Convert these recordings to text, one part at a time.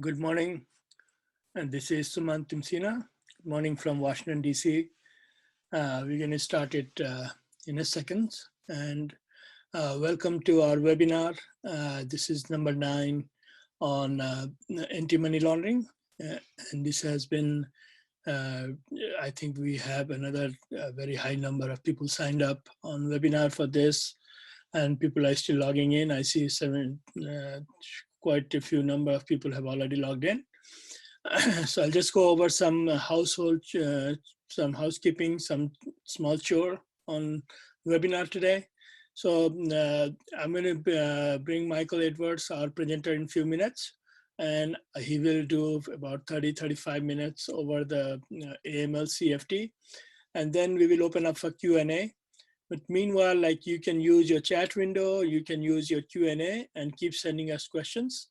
Good morning, and this is Sumant Timsina. Good morning from Washington, D.C. We're going to start it in a second. And welcome to our webinar. This is number 9 on anti-money laundering. And this has been, I think we have another very high number of people signed up on webinar for this. And people are still logging in. I see quite a few number of people have already logged in. So I'll just go over some some housekeeping, some small chore on webinar today. So I'm going to bring Michael Edwards, our presenter, in a few minutes, and he will do about 30-35 minutes over the AML CFT, and then we will open up for Q&A. But meanwhile, like, you can use your chat window, you can use your Q&A and keep sending us questions.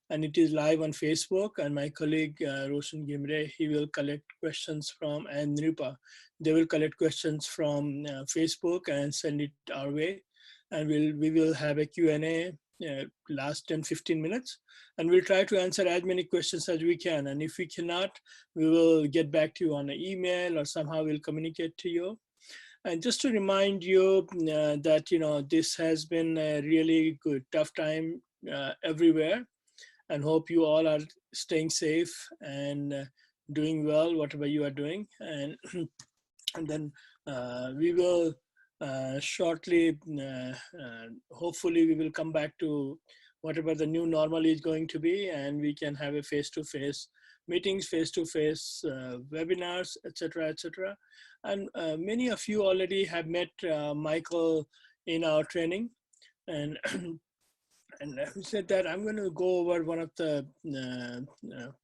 And it is live on Facebook, and my colleague Roshan Gimre, he will collect questions from, and Nirupa, they will collect questions from Facebook and send it our way. And we will have a Q&A last 10-15 minutes, and we'll try to answer as many questions as we can. And if we cannot, we will get back to you on an email, or somehow we'll communicate to you. And just to remind you that, this has been a really good, tough time everywhere, and hope you all are staying safe and doing well, whatever you are doing. And, and then we will shortly, hopefully we will come back to whatever the new normal is going to be, and we can have a face-to-face meetings, face-to-face webinars, etc., etc. And many of you already have met Michael in our training. And and having said that, I'm going to go over one of the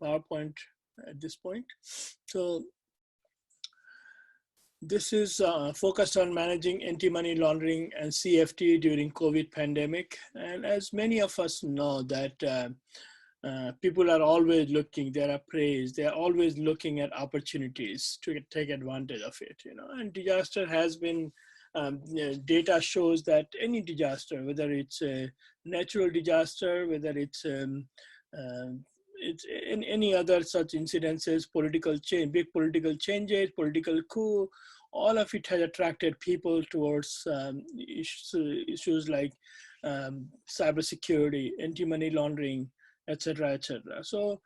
PowerPoint at this point. So this is focused on managing anti-money laundering and CFT during COVID pandemic. And as many of us know that people are always looking, they are appraised, they are always looking at opportunities to take advantage of it, and disaster has been, data shows that any disaster, whether it's a natural disaster, whether it's in any other such incidences, political change, big political changes, political coup, all of it has attracted people towards issues like cybersecurity, anti-money laundering, etc., etc. So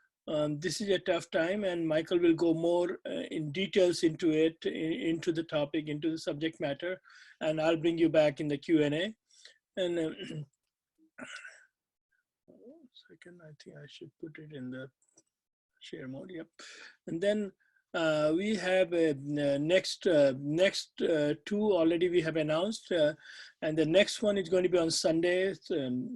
this is a tough time, and Michael will go more in details into it, into the topic, into the subject matter, and I'll bring you back in the Q&A. And second, I think I should put it in the share mode. Yep. And then we have next two already we have announced, and the next one is going to be on Sunday,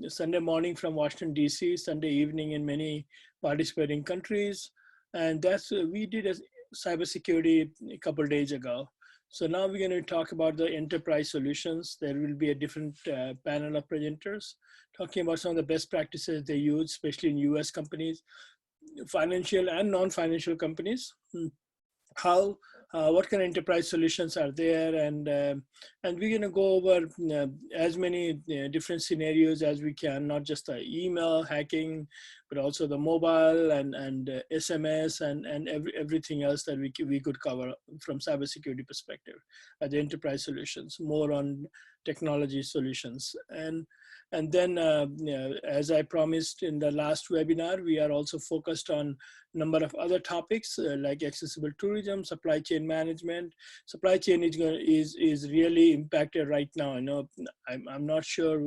Sunday morning from Washington, D.C., Sunday evening in many participating countries. And that's, we did a cybersecurity a couple of days ago. So now we're going to talk about the enterprise solutions. There will be a different panel of presenters talking about some of the best practices they use, especially in US companies, financial and non-financial companies. How, what kind of enterprise solutions are there, and we're going to go over as many different scenarios as we can, not just the email hacking, but also the mobile and SMS and everything else that we could cover from cybersecurity perspective as enterprise solutions, more on technology solutions. And then, as I promised in the last webinar, we are also focused on a number of other topics like accessible tourism, supply chain management. Supply chain is really impacted right now. I know I'm not sure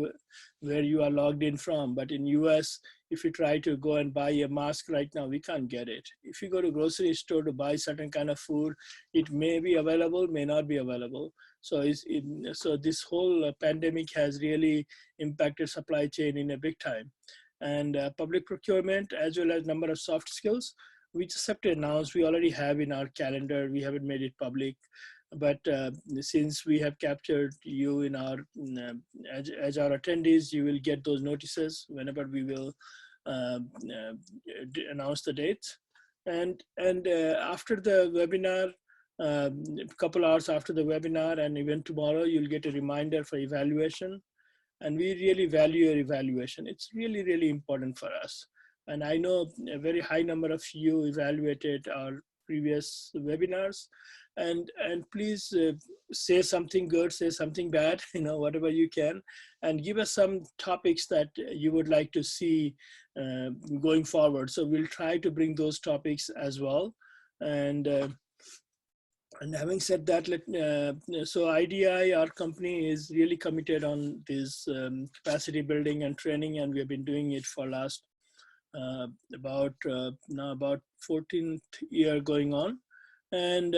where you are logged in from, but in US, if you try to go and buy a mask right now, we can't get it. If you go to grocery store to buy certain kind of food, it may be available, may not be available. So so this whole pandemic has really impacted supply chain in a big time. And public procurement, as well as number of soft skills, we just have to announce, we already have in our calendar, we haven't made it public. But since we have captured you in our, as our attendees, you will get those notices whenever we will announce the dates. And after the webinar, a couple hours after the webinar and even tomorrow, you'll get a reminder for evaluation. And we really value your evaluation. It's really, really important for us. And I know a very high number of you evaluated our previous webinars, and please say something good, say something bad, whatever you can, and give us some topics that you would like to see going forward. So we'll try to bring those topics as well. And having said that, so IDI, our company, is really committed on this capacity building and training, and we have been doing it for last about 14th year going on. And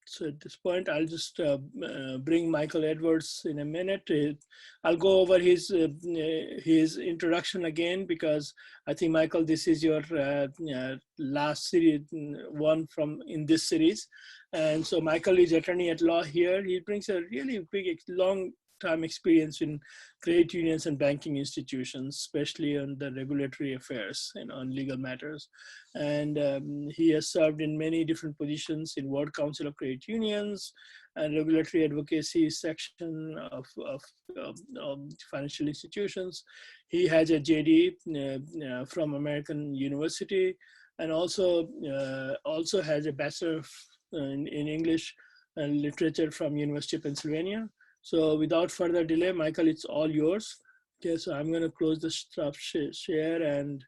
so at this point, I'll just bring Michael Edwards in a minute. I'll go over his introduction again, because I think, Michael, this is your last series, one in this series. And so Michael is attorney at law here. He brings a really big, long time experience in credit unions and banking institutions, especially on the regulatory affairs and on legal matters. And he has served in many different positions in World Council of Credit Unions and regulatory advocacy section of financial institutions. He has a JD from American University, and also has a bachelor in English and literature from University of Pennsylvania. So without further delay, Michael, it's all yours. Okay, so I'm going to close the stop share, and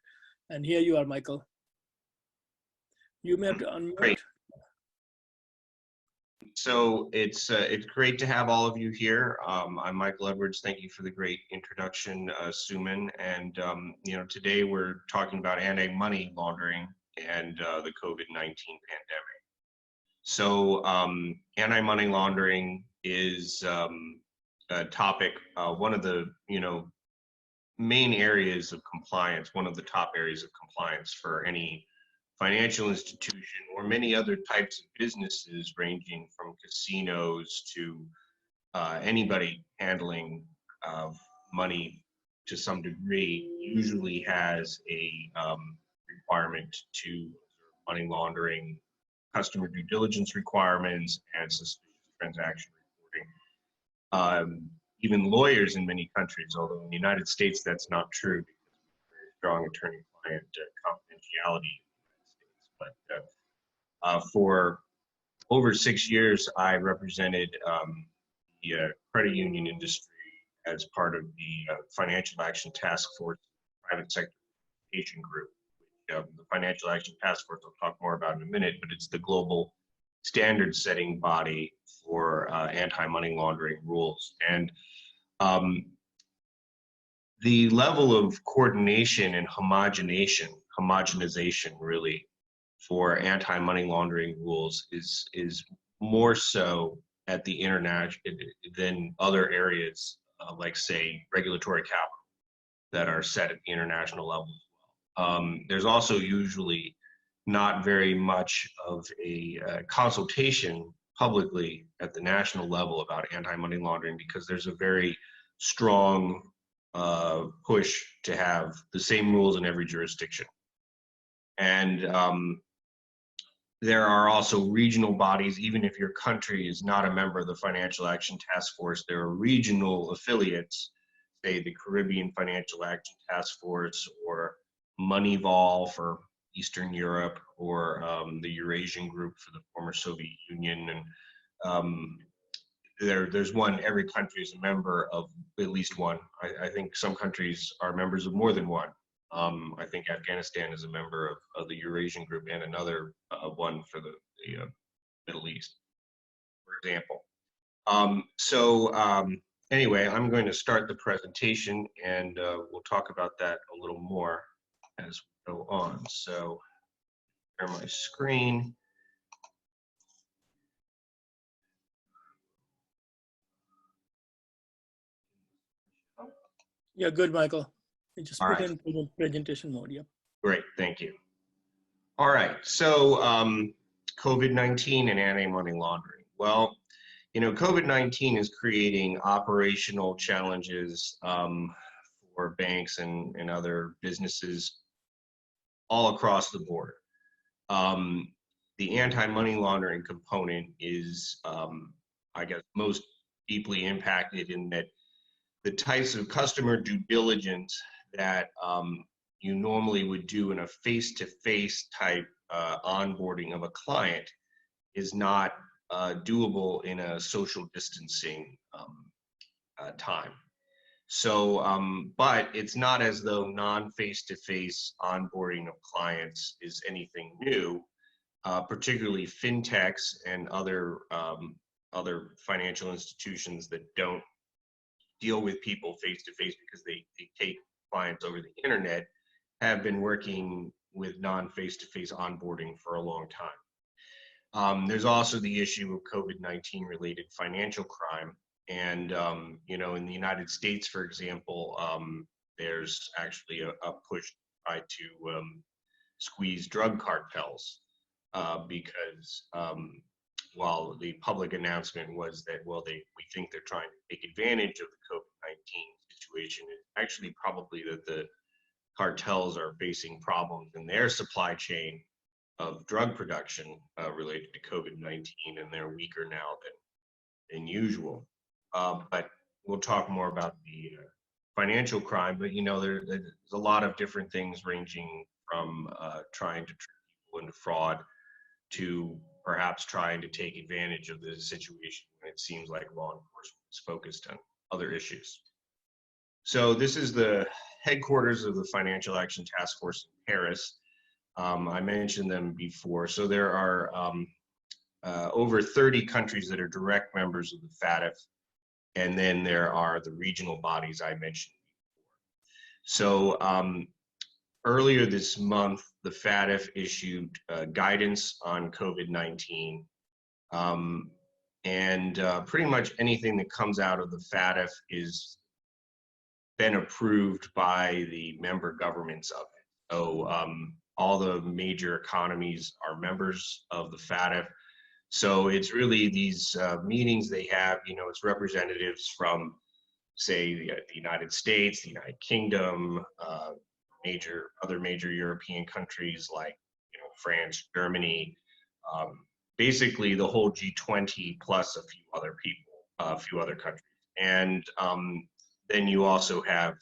here you are, Michael. You may have to unmute. Great. So it's great to have all of you here. I'm Michael Edwards. Thank you for the great introduction, Suman. And today we're talking about anti-money laundering and the COVID-19 pandemic. So anti-money laundering is a topic, one of the main areas of compliance, one of the top areas of compliance for any financial institution or many other types of businesses, ranging from casinos to anybody handling money to some degree, usually has a requirement to observe money laundering, customer due diligence requirements, and suspicious transaction reporting. Even lawyers in many countries, although in the United States that's not true because of very strong attorney-client confidentiality in the United States. But for over 6 years, I represented the credit union industry as part of the Financial Action Task Force Private Sector Education Group. The Financial Action Task Force I'll talk more about in a minute, but it's the global standard setting body for anti-money laundering rules. And the level of coordination and homogenization really for anti-money laundering rules is more so at the international than other areas like, say, regulatory capital that are set at the international level. There's also usually not very much of a consultation publicly at the national level about anti-money laundering, because there's a very strong push to have the same rules in every jurisdiction. And there are also regional bodies. Even if your country is not a member of the Financial Action Task Force, there are regional affiliates, say the Caribbean Financial Action Task Force, or Moneyval for Eastern Europe, or the Eurasian Group for the former Soviet Union. And there's one, every country is a member of at least one. I think some countries are members of more than one. I think Afghanistan is a member of the Eurasian Group, and another one for the Middle East, for example. Anyway, I'm going to start the presentation, and we'll talk about that a little more as we go on. So, share my screen. Yeah, good, Michael. You just put in presentation mode. Yep. Great, thank you. All right, so COVID-19 and anti-money laundering. Well, COVID-19 is creating operational challenges for banks and other businesses all across the board. The anti-money laundering component is, I guess, most deeply impacted in that the types of customer due diligence that you normally would do in a face-to-face type onboarding of a client is not doable in a social distancing time. So, but it's not as though non-face-to-face onboarding of clients is anything new, particularly fintechs and other financial institutions that don't deal with people face-to-face because they take clients over the internet have been working with non-face-to-face onboarding for a long time. There's also the issue of COVID-19 related financial crime. And, you know, in the United States, for example, there's actually a push to try to squeeze drug cartels because while the public announcement was that, well, we think they're trying to take advantage of the COVID-19 situation, it's actually probably that the cartels are facing problems in their supply chain of drug production related to COVID-19, and they're weaker now than usual. But we'll talk more about the financial crime, but you know, there's a lot of different things ranging from trying to trick people into fraud to perhaps trying to take advantage of the situation when it seems like law enforcement is focused on other issues. So this is the headquarters of the Financial Action Task Force in Paris. I mentioned them before. So there are over 30 countries that are direct members of the FATF, and then there are the regional bodies I mentioned before. So earlier this month, the FATF issued guidance on COVID-19, and pretty much anything that comes out of the FATF is been approved by the member governments of it. So all the major economies are members of the FATF. So it's really these meetings they have, you know, it's representatives from, say, the United States, the United Kingdom, other major European countries like, you know, France, Germany, basically the whole G20 plus a few other countries. And then you also have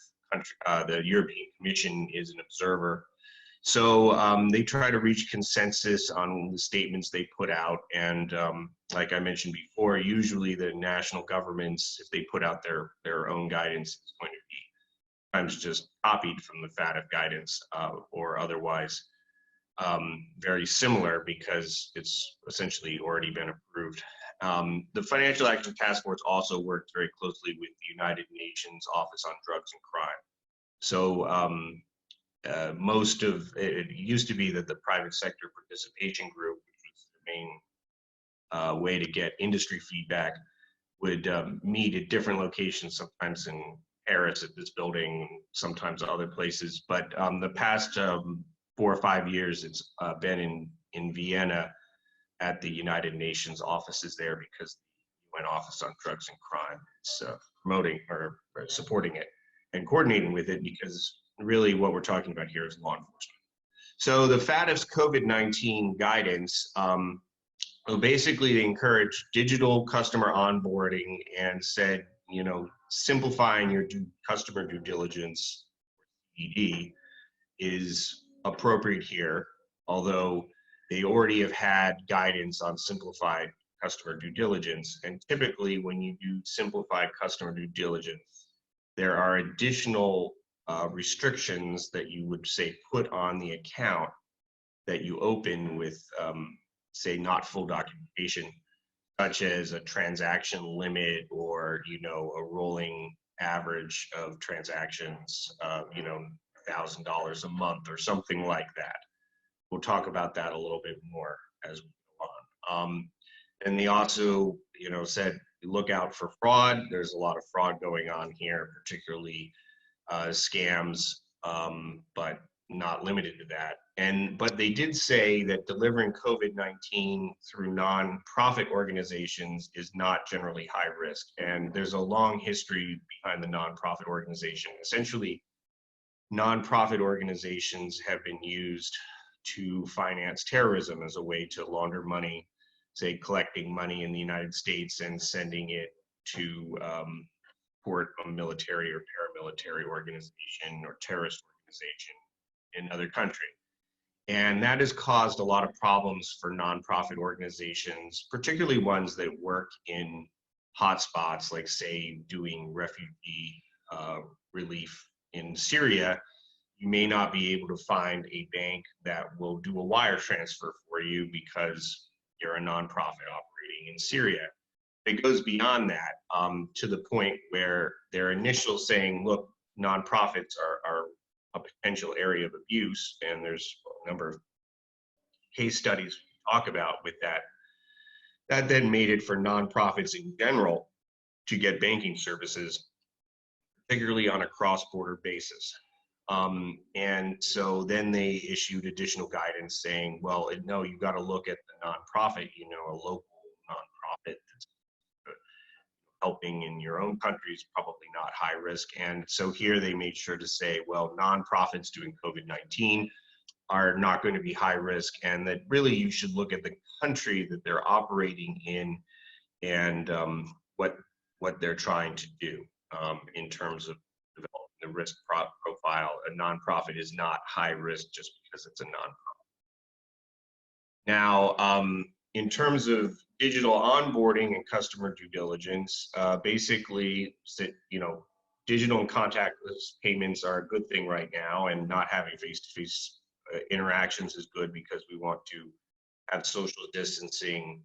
the European Commission is an observer. So they try to reach consensus on the statements they put out. And like I mentioned before, usually the national governments, if they put out their own guidance, it's going to be sometimes just copied from the FATF guidance or otherwise very similar because it's essentially already been approved. The Financial Action Task Force also worked very closely with the United Nations Office on Drugs and Crime. So most of it used to be that the private sector participation group, which was the main way to get industry feedback, would meet at different locations, sometimes in Paris at this building, sometimes other places. But the past 4 or 5 years, it's been in Vienna at the United Nations offices there because the UN Office on Drugs and Crime is promoting or supporting it and coordinating with it, because really what we're talking about here is law enforcement. So the FATF's COVID-19 guidance, basically they encourage digital customer onboarding and said, you know, simplifying your customer due diligence, CDD, is appropriate here, although they already have had guidance on simplified customer due diligence. And typically when you do simplified customer due diligence, there are additional restrictions that you would say put on the account that you open with, say, not full documentation, such as a transaction limit or, you know, a rolling average of transactions, you know, $1,000 a month or something like that. We'll talk about that a little bit more as we go on. And they also, you know, said, look out for fraud. There's a lot of fraud going on here, particularly scams, but not limited to that. But they did say that delivering COVID-19 through non-profit organizations is not generally high risk. And there's a long history behind the non-profit organization. Essentially, non-profit organizations have been used to finance terrorism as a way to launder money, say collecting money in the United States and sending it to support military or paramilitary organization or terrorist organization in another country. And that has caused a lot of problems for nonprofit organizations, particularly ones that work in hotspots, like say doing refugee relief in Syria. You may not be able to find a bank that will do a wire transfer for you because you're a nonprofit operating in Syria. It goes beyond that to the point where their initial saying, look, nonprofits are a potential area of abuse, and there's a number of case studies we talk about with that. That then made it for nonprofits in general to get banking services, particularly on a cross-border basis. And so then they issued additional guidance saying, well, no, you've got to look at the nonprofit, you know, a local nonprofit that's helping in your own country is probably not high risk. And so here they made sure to say, well, nonprofits doing COVID-19 are not going to be high risk, and that really you should look at the country that they're operating in and what they're trying to do in terms of developing the risk profile. A nonprofit is not high risk just because it's a nonprofit. Now, in terms of digital onboarding and customer due diligence, basically, you know, digital and contactless payments are a good thing right now, and not having face-to-face interactions is good because we want to have social distancing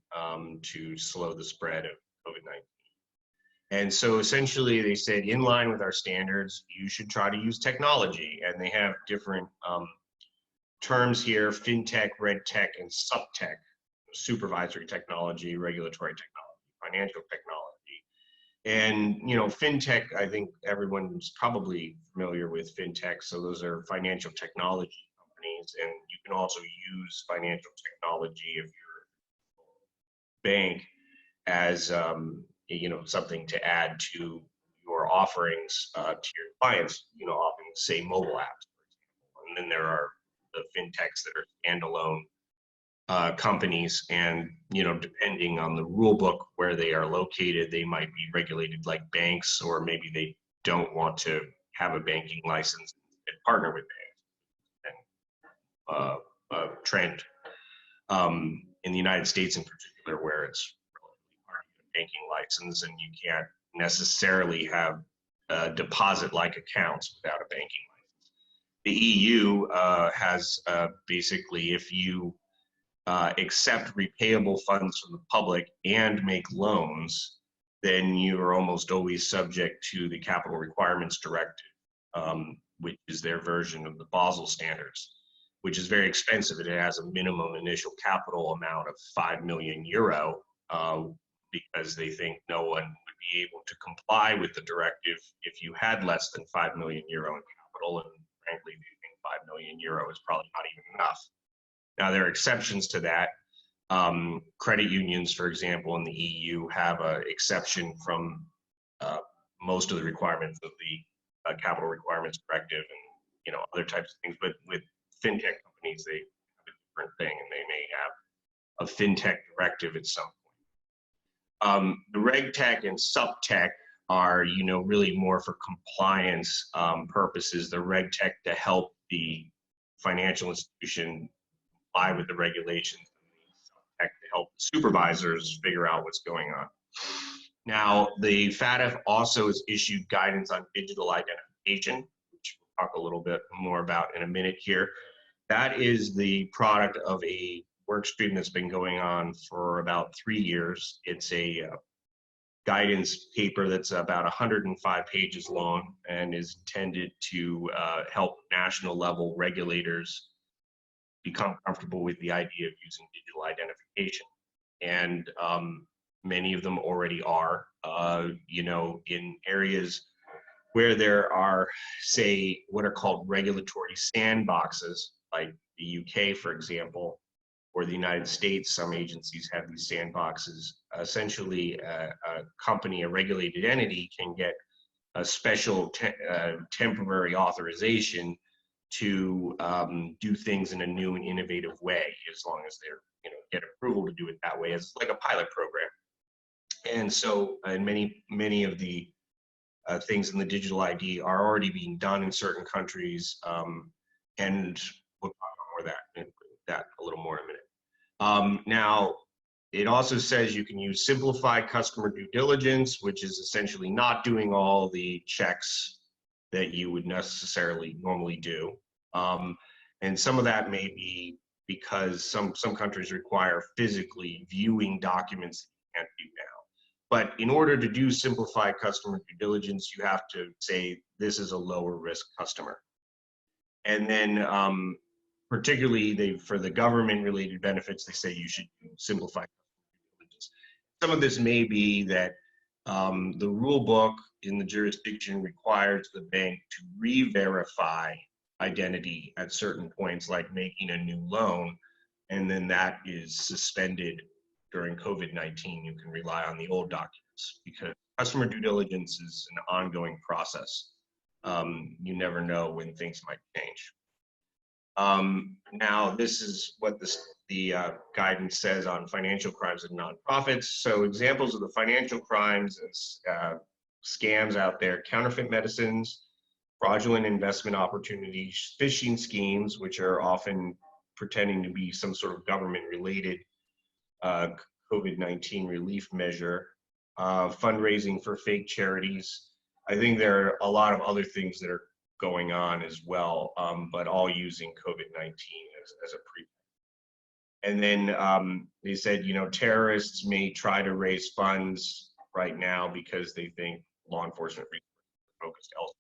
to slow the spread of COVID-19. And so essentially they said, in line with our standards, you should try to use technology. And they have different terms here: fintech, red tech, and subtech. Supervisory technology, regulatory technology, financial technology. And, you know, fintech, I think everyone's probably familiar with fintech. So those are financial technology companies, and you can also use financial technology if you're a bank as, you know, something to add to your offerings to your clients, you know, often say mobile apps, for example. And then there are the fintechs that are standalone companies, and, you know, depending on the rule book where they are located, they might be regulated like banks, or maybe they don't want to have a banking license and partner with banks. And trend in the United States in particular, where it's relatively hard to get a banking license, and you can't necessarily have deposit-like accounts without a banking license. The EU has basically, if you accept repayable funds from the public and make loans, then you are almost always subject to the Capital Requirements Directive, which is their version of the Basel standards, which is very expensive. It has a minimum initial capital amount of 5 million euro because they think no one would be able to comply with the directive if you had less than 5 million euro in capital, and frankly, they think 5 million euro is probably not even enough. Now, there are exceptions to that. Credit unions, for example, in the EU have an exception from most of the requirements of the Capital Requirements Directive, and, you know, other types of things. But with fintech companies, they have a different thing, and they may have a fintech directive at some point. The reg tech and subtech are, you know, really more for compliance purposes. The reg tech to help the financial institution comply with the regulations, and the subtech to help the supervisors figure out what's going on. Now, the FATF also has issued guidance on digital identification, which we'll talk a little bit more about in a minute here. That is the product of a work stream that's been going on for about 3 years. It's a guidance paper that's about 105 pages long and is intended to help national level regulators become comfortable with the idea of using digital identification. And many of them already are, you know, in areas where there are, say, what are called regulatory sandboxes, like the UK, for example, or the United States. Some agencies have these sandboxes. Essentially, a company, a regulated entity, can get a special temporary authorization to do things in a new and innovative way, as long as they're, you know, get approval to do it that way, as like a pilot program. And so, in many of the things in the digital ID are already being done in certain countries, and we'll talk about that a little more in a minute. Now, it also says you can use simplified customer due diligence, which is essentially not doing all the checks that you would necessarily normally do. And some of that may be because some countries require physically viewing documents that you can't do now. But in order to do simplified customer due diligence, you have to say this is a lower risk customer. And then particularly for the government related benefits, they say you should simplify customer due diligence. Some of this may be that the rule book in the jurisdiction requires the bank to re-verify identity at certain points, like making a new loan, and then that is suspended during COVID-19. You can rely on the old documents because customer due diligence is an ongoing process. You never know when things might change. Now, this is what the guidance says on financial crimes and nonprofits. So examples of the financial crimes and scams out there: counterfeit medicines, fraudulent investment opportunities, phishing schemes, which are often pretending to be some sort of government-related COVID-19 relief measure, fundraising for fake charities. I think there are a lot of other things that are going on as well, but all using COVID-19 as a pre. And then they said, terrorists may try to raise funds right now because they think law enforcement resources are focused elsewhere.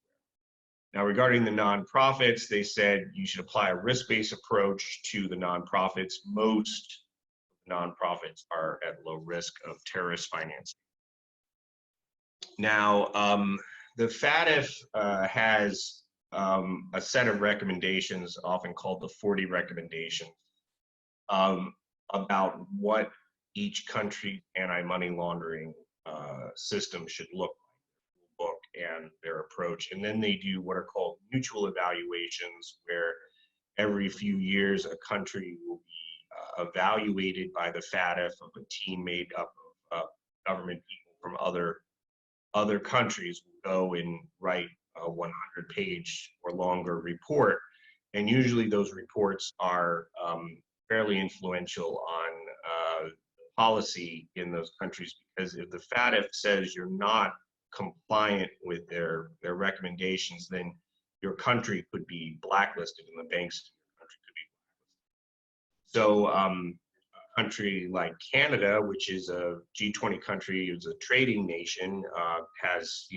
Now, regarding the nonprofits, they said you should apply a risk-based approach to the nonprofits. Most nonprofits are at low risk of terrorist financing. Now, the FATF has a set of recommendations, often called the 40 recommendations, about what each country's anti-money laundering system should look like, book and their approach. And then they do what are called mutual evaluations, where every few years a country will be evaluated by the FATF of a team made up of government people from other countries will go and write a 100-page or longer report. And usually those reports are fairly influential on policy in those countries, because if the FATF says you're not compliant with their recommendations, then your country could be blacklisted and the banks in your country could be blacklisted. So a country like Canada, which is a G20 country, is a trading nation, has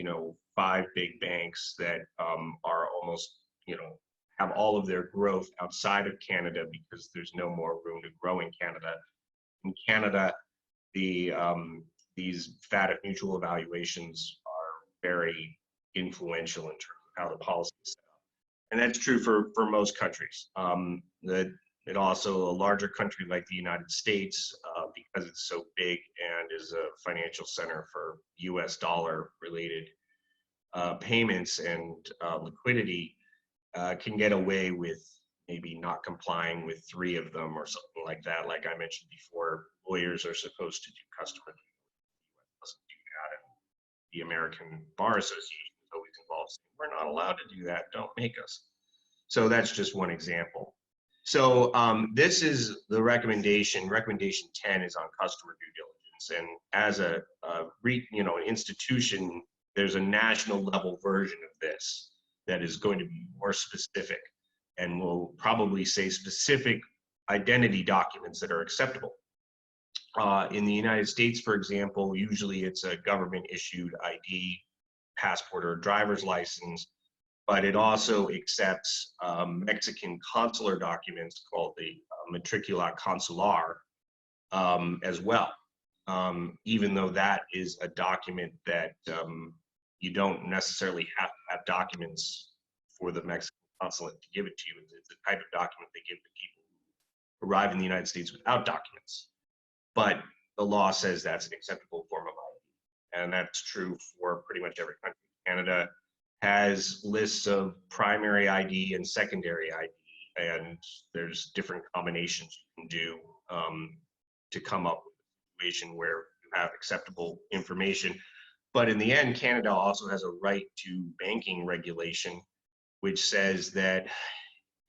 5 big banks that are almost have all of their growth outside of Canada because there's no more room to grow in Canada. In Canada, these FATF mutual evaluations are very influential in terms of how the policy is set up. And that's true for most countries. It also, a larger country like the United States, because it's so big and is a financial center for US dollar related payments and liquidity, can get away with maybe not complying with 3 of them or something like that. Like I mentioned before, lawyers are supposed to do customer due diligence. Doesn't do that, and the American Bar Association is always involved saying, we're not allowed to do that, don't make us. So that's just one example. So this is the recommendation. Recommendation 10 is on customer due diligence, and as an institution, there's a national level version of this that is going to be more specific and will probably say specific identity documents that are acceptable. In the United States, for example, usually it's a government issued ID, passport or driver's license, but it also accepts Mexican consular documents called the matricula consular as well, even though that is a document that you don't necessarily have to have documents for the Mexican consulate to give it to you. It's a type of document they give to people who arrive in the United States without documents. But the law says that's an acceptable form of ID. And that's true for pretty much every country. Canada has lists of primary ID and secondary ID, and there's different combinations you can do to come up with a situation where you have acceptable information. But in the end, Canada also has a right to banking regulation, which says that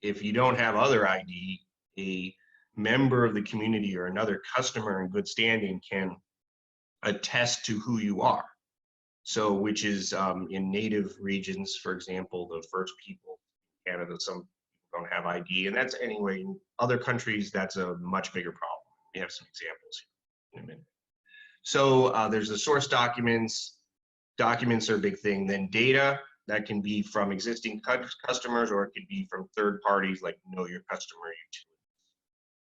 if you don't have other ID, a member of the community or another customer in good standing can attest to who you are. So, which is in native regions, for example, the first people in Canada, some don't have ID, and that's anyway, in other countries, that's a much bigger problem. We have some examples here in a minute. So there's the source documents. Documents are a big thing. Then data, that can be from existing customers, or it could be from third parties like know your customer utilities.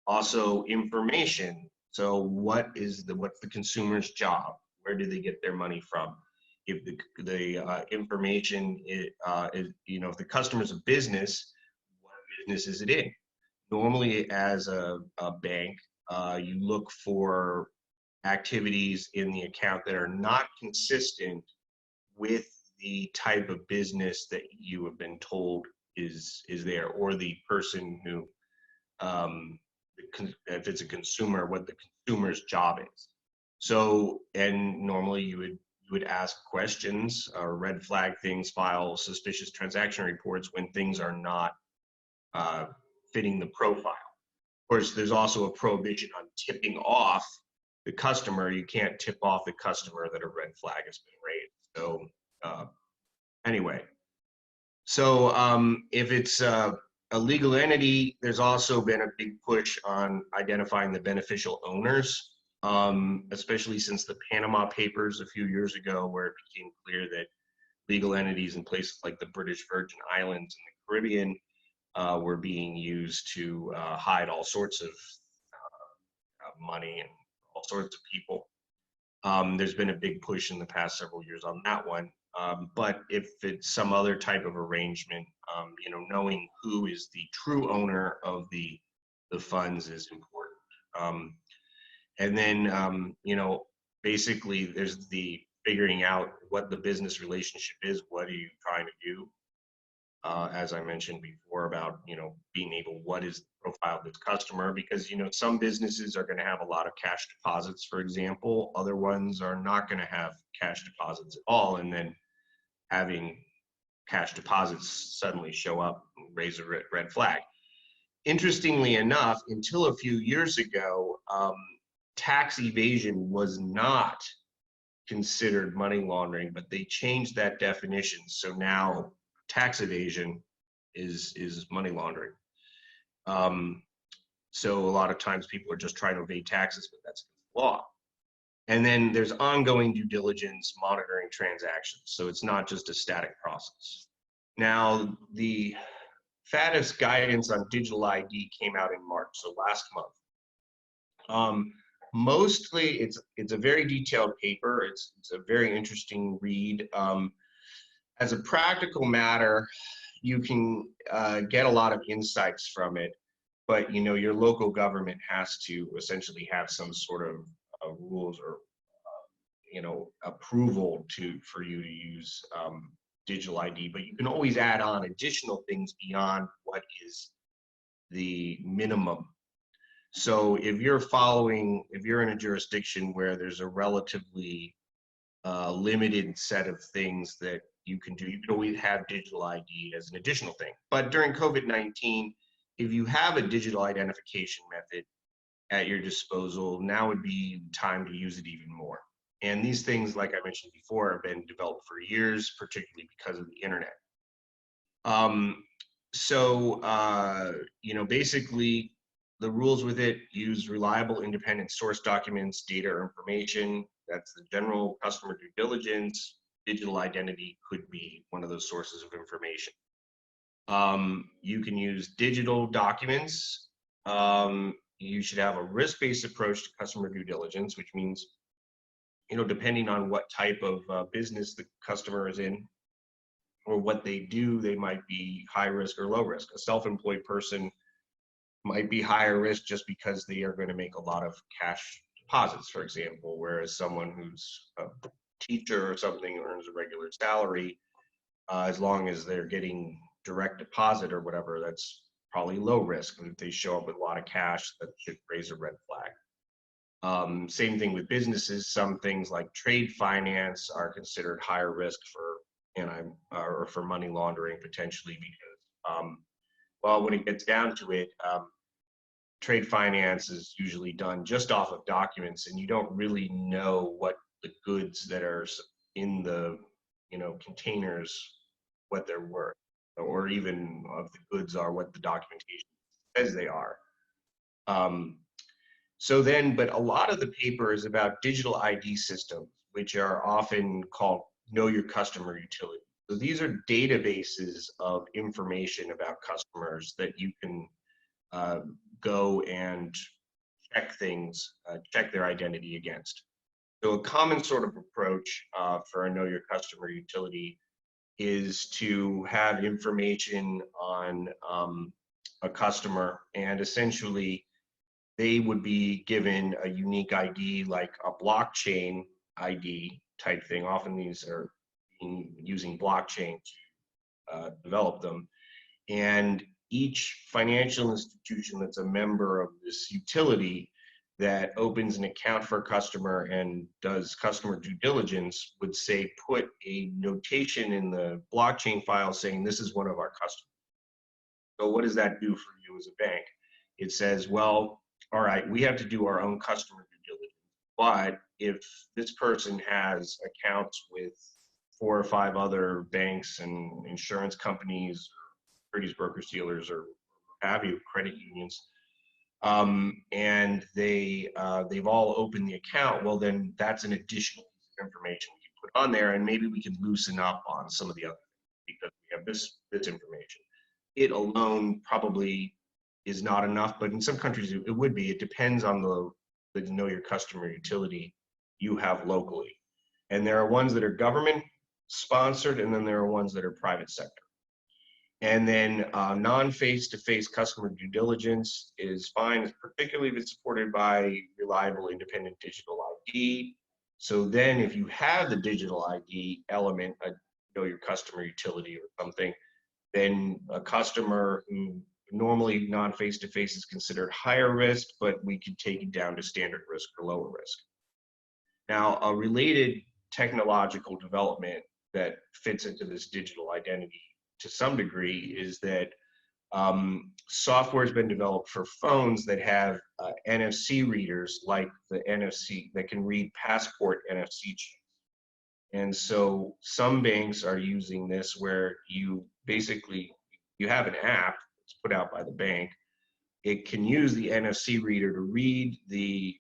Also information. So what's the consumer's job? Where do they get their money from? If the information is, if the customer's a business, what business is it in? Normally, as a bank, you look for activities in the account that are not consistent with the type of business that you have been told is there, or the person who, if it's a consumer, what the consumer's job is. So, and normally you would ask questions or red flag things, file suspicious transaction reports when things are not fitting the profile. Of course, there's also a prohibition on tipping off the customer. You can't tip off the customer that a red flag has been raised. So anyway, so if it's a legal entity, there's also been a big push on identifying the beneficial owners, especially since the Panama Papers a few years ago, where it became clear that legal entities in places like the British Virgin Islands and the Caribbean were being used to hide all sorts of money and all sorts of people. There's been a big push in the past several years on that one. But if it's some other type of arrangement, knowing who is the true owner of the funds is important. And then, basically there's the figuring out what the business relationship is. What are you trying to do? As I mentioned before about, being able, what is the profile of this customer? Because, some businesses are going to have a lot of cash deposits, for example. Other ones are not going to have cash deposits at all. And then having cash deposits suddenly show up and raise a red flag. Interestingly enough, until a few years ago, tax evasion was not considered money laundering, but they changed that definition. So now tax evasion is money laundering. So a lot of times people are just trying to evade taxes, but that's the law. And then there's ongoing due diligence, monitoring transactions. So it's not just a static process. Now, the FATF's guidance on digital ID came out in March, so last month. Mostly, it's a very detailed paper. It's a very interesting read. As a practical matter, you can get a lot of insights from it, but your local government has to essentially have some sort of rules or approval for you to use digital ID. But you can always add on additional things beyond what is the minimum. So if you're in a jurisdiction where there's a relatively limited set of things that you can do, you can always have digital ID as an additional thing. But during COVID-19, if you have a digital identification method at your disposal, now would be time to use it even more. And these things, like I mentioned before, have been developed for years, particularly because of the internet. Basically, the rules with it use reliable independent source documents, data, or information. That's the general customer due diligence. Digital identity could be one of those sources of information. You can use digital documents. You should have a risk-based approach to customer due diligence, which means, depending on what type of business the customer is in or what they do, they might be high risk or low risk. A self-employed person might be higher risk just because they are going to make a lot of cash deposits, for example, whereas someone who's a teacher or something earns a regular salary, as long as they're getting direct deposit or whatever, that's probably low risk. And if they show up with a lot of cash, that should raise a red flag. Same thing with businesses. Some things like trade finance are considered higher risk for or for money laundering potentially because, well, when it gets down to it, trade finance is usually done just off of documents, and you don't really know what the goods that are in the containers, what they're worth, or even of the goods are what the documentation says they are. But a lot of the paper is about digital ID systems, which are often called Know Your Customer Utility. So these are databases of information about customers that you can go and check things, check their identity against. So a common sort of approach for a Know Your Customer Utility is to have information on a customer, and essentially they would be given a unique ID, like a blockchain ID type thing. Often these are using blockchain to develop them. And each financial institution that's a member of this utility that opens an account for a customer and does customer due diligence would say, put a notation in the blockchain file saying this is one of our customers. So what does that do for you as a bank? It says, well, all right, we have to do our own customer due diligence, but if this person has accounts with 4 or 5 other banks and insurance companies, securities brokers, dealers, or have you, credit unions, and they've all opened the account, well, then that's an additional piece of information we can put on there, and maybe we can loosen up on some of the other things because we have this information. It alone probably is not enough, but in some countries it would be. It depends on the Know Your Customer Utility you have locally. And there are ones that are government sponsored, and then there are ones that are private sector. And then non-face-to-face customer due diligence is fine, particularly if it's supported by reliable independent digital ID. So then if you have the digital ID element, a Know Your Customer Utility or something, then a customer who normally non-face-to-face is considered higher risk, but we could take it down to standard risk or lower risk. Now, a related technological development that fits into this digital identity to some degree is that software has been developed for phones that have NFC readers, like the NFC that can read passport NFC chips. And so some banks are using this where you have an app that's put out by the bank. It can use the NFC reader to read the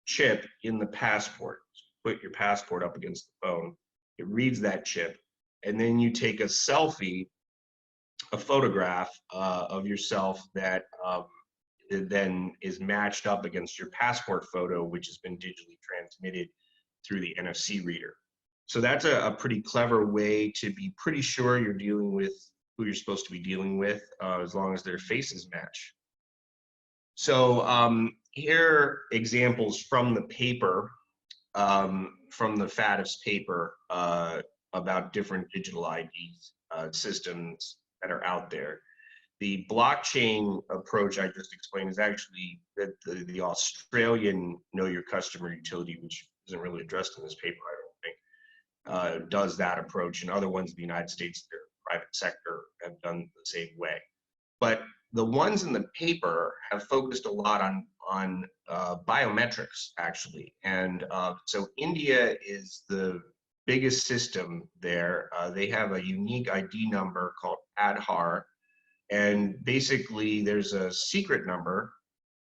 chip in the passport. So put your passport up against the phone. It reads that chip, and then you take a selfie, a photograph of yourself that then is matched up against your passport photo, which has been digitally transmitted through the NFC reader. So that's a pretty clever way to be pretty sure you're dealing with who you're supposed to be dealing with, as long as their faces match. So here are examples from the paper, from the FATF's paper about different digital IDs systems that are out there. The blockchain approach I just explained is actually the Australian Know Your Customer Utility, which isn't really addressed in this paper, I don't think, does that approach, and other ones in the United States, their private sector, have done the same way. But the ones in the paper have focused a lot on biometrics, actually. And so India is the biggest system there. They have a unique ID number called Aadhaar. And basically, there's a secret number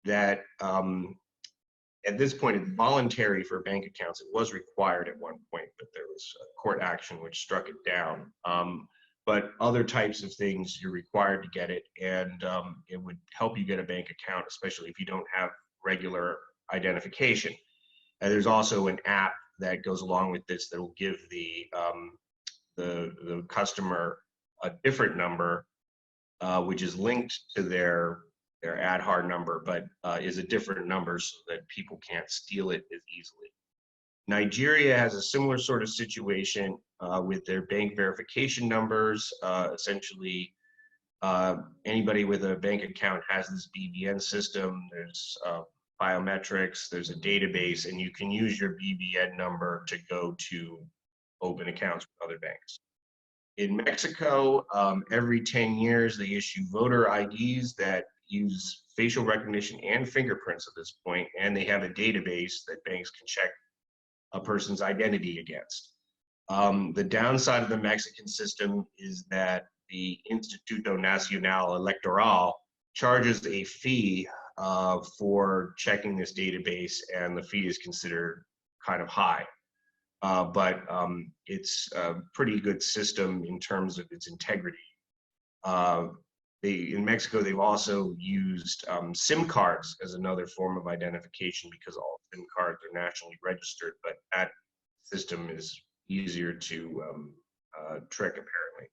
that at this point, it's voluntary for bank accounts. It was required at one point, but there was a court action which struck it down. But other types of things, you're required to get it, and it would help you get a bank account, especially if you don't have regular identification. And there's also an app that goes along with this that will give the customer a different number, which is linked to their Aadhaar number, but is a different number so that people can't steal it as easily. Nigeria has a similar sort of situation with their bank verification numbers. Essentially, anybody with a bank account has this BVN system. There's biometrics, there's a database, and you can use your BVN number to go to open accounts with other banks. In Mexico, every 10 years, they issue voter IDs that use facial recognition and fingerprints at this point, and they have a database that banks can check a person's identity against. The downside of the Mexican system is that the Instituto Nacional Electoral charges a fee for checking this database, and the fee is considered kind of high. But it's a pretty good system in terms of its integrity. In Mexico, they've also used SIM cards as another form of identification because all SIM cards are nationally registered, but that system is easier to trick, apparently.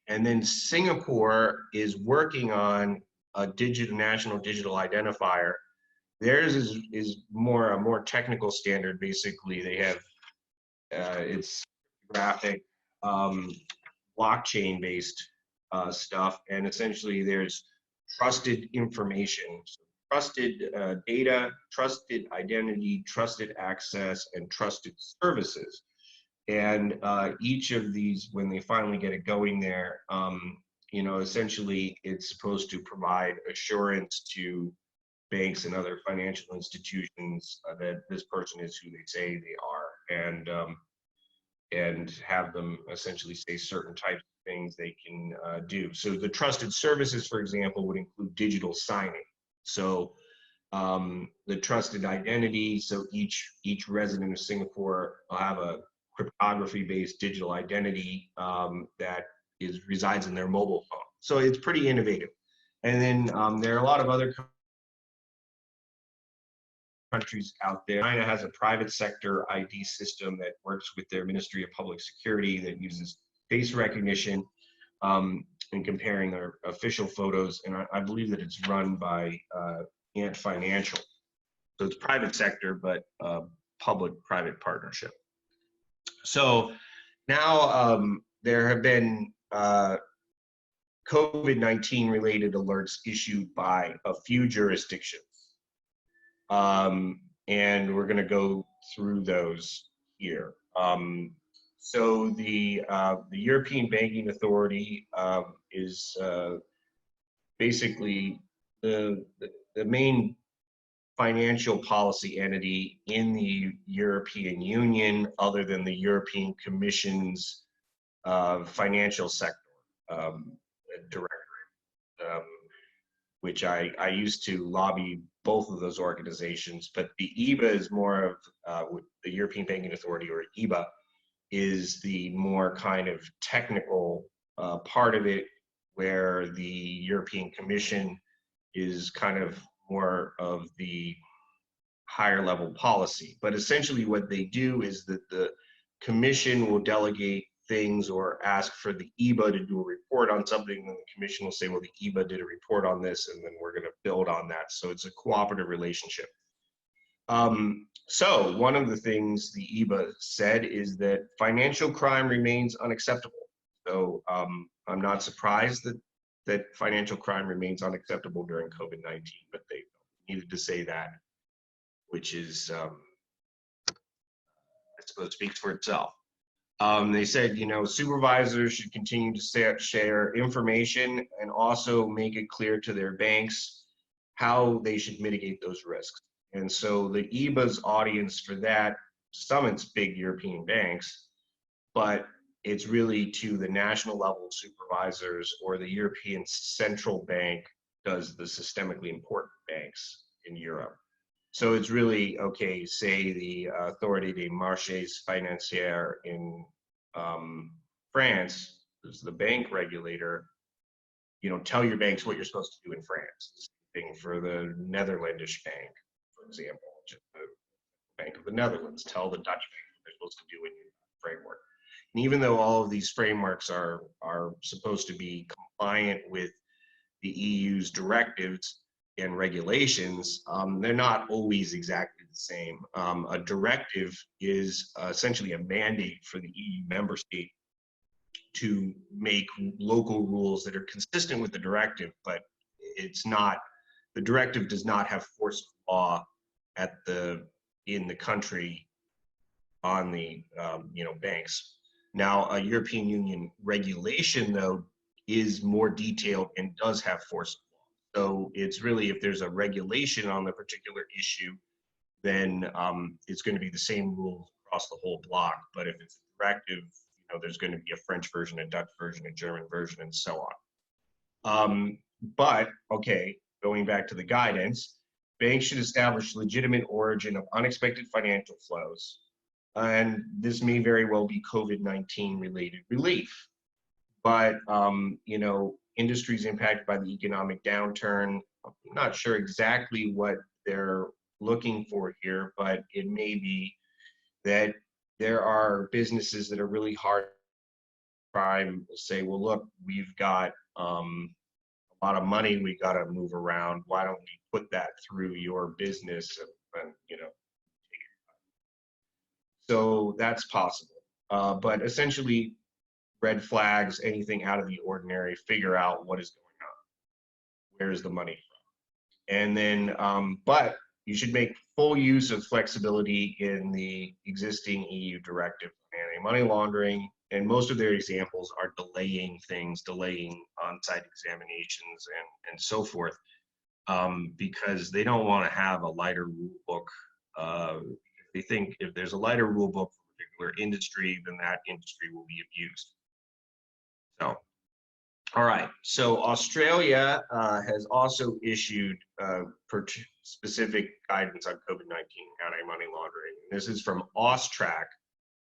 And then Singapore is working on a national digital identifier. Theirs is a more technical standard. Basically, they have it's graphic, blockchain-based stuff, and essentially there's trusted information, trusted data, trusted identity, trusted access, and trusted services. And each of these, when they finally get it going there, you know, essentially it's supposed to provide assurance to banks and other financial institutions that this person is who they say they are, and have them essentially say certain types of things they can do. So the trusted services, for example, would include digital signing. So the trusted identity, so each resident of Singapore will have a cryptography-based digital identity that resides in their mobile phone. So it's pretty innovative. And then there are a lot of other countries out there. China has a private sector ID system that works with their Ministry of Public Security that uses face recognition and comparing their official photos. And I believe that it's run by Ant Financial. So it's private sector, but public-private partnership. So now there have been COVID-19 related alerts issued by a few jurisdictions. And we're going to go through those here. So the European Banking Authority is basically the main financial policy entity in the European Union, other than the European Commission's financial sector directorate, which I used to lobby both of those organizations. But the EBA is more of the European Banking Authority, or EBA, is the more kind of technical part of it, where the European Commission is kind of more of the higher level policy. But essentially what they do is that the Commission will delegate things or ask for the EBA to do a report on something, and the Commission will say, well, the EBA did a report on this, and then we're going to build on that. So it's a cooperative relationship. So one of the things the EBA said is that financial crime remains unacceptable. So I'm not surprised that financial crime remains unacceptable during COVID-19, but they needed to say that, which is, I suppose, speaks for itself. They said, you know, supervisors should continue to share information and also make it clear to their banks how they should mitigate those risks. And so the EBA's audience for that summits big European banks, but it's really to the national level supervisors, or the European Central Bank does the systemically important banks in Europe. So it's really, okay, say the Autorité des Marchés Financiers in France, is the bank regulator, you know, tell your banks what you're supposed to do in France. The same thing for the Netherlandish bank, for example, the Bank of the Netherlands, tell the Dutch bank what they're supposed to do in your framework. And even though all of these frameworks are supposed to be compliant with the EU's directives and regulations, they're not always exactly the same. A directive is essentially a mandate for the EU member state to make local rules that are consistent with the directive, but it's not, the directive does not have force of law in the country on the banks. Now, a European Union regulation, though, is more detailed and does have force of law. So it's really, if there's a regulation on the particular issue, then it's going to be the same rules across the whole block. But if it's a directive, there's going to be a French version, a Dutch version, a German version, and so on. But, okay, going back to the guidance, banks should establish legitimate origin of unexpected financial flows. And this may very well be COVID-19 related relief. But, industries impacted by the economic downturn, I'm not sure exactly what they're looking for here, but it may be that there are businesses that are really hard to say, well, look, we've got a lot of money we got to move around. Why don't we put that through your business? And so that's possible. But essentially, red flags, anything out of the ordinary, figure out what is going on. Where's the money from? And then, but you should make full use of flexibility in the existing EU directive on anti-money laundering. And most of their examples are delaying things, delaying on-site examinations and so forth, because they don't want to have a lighter rule book. They think if there's a lighter rule book for a particular industry, then that industry will be abused. So, all right. So Australia has also issued specific guidance on COVID-19 anti-money laundering. This is from AUSTRAC,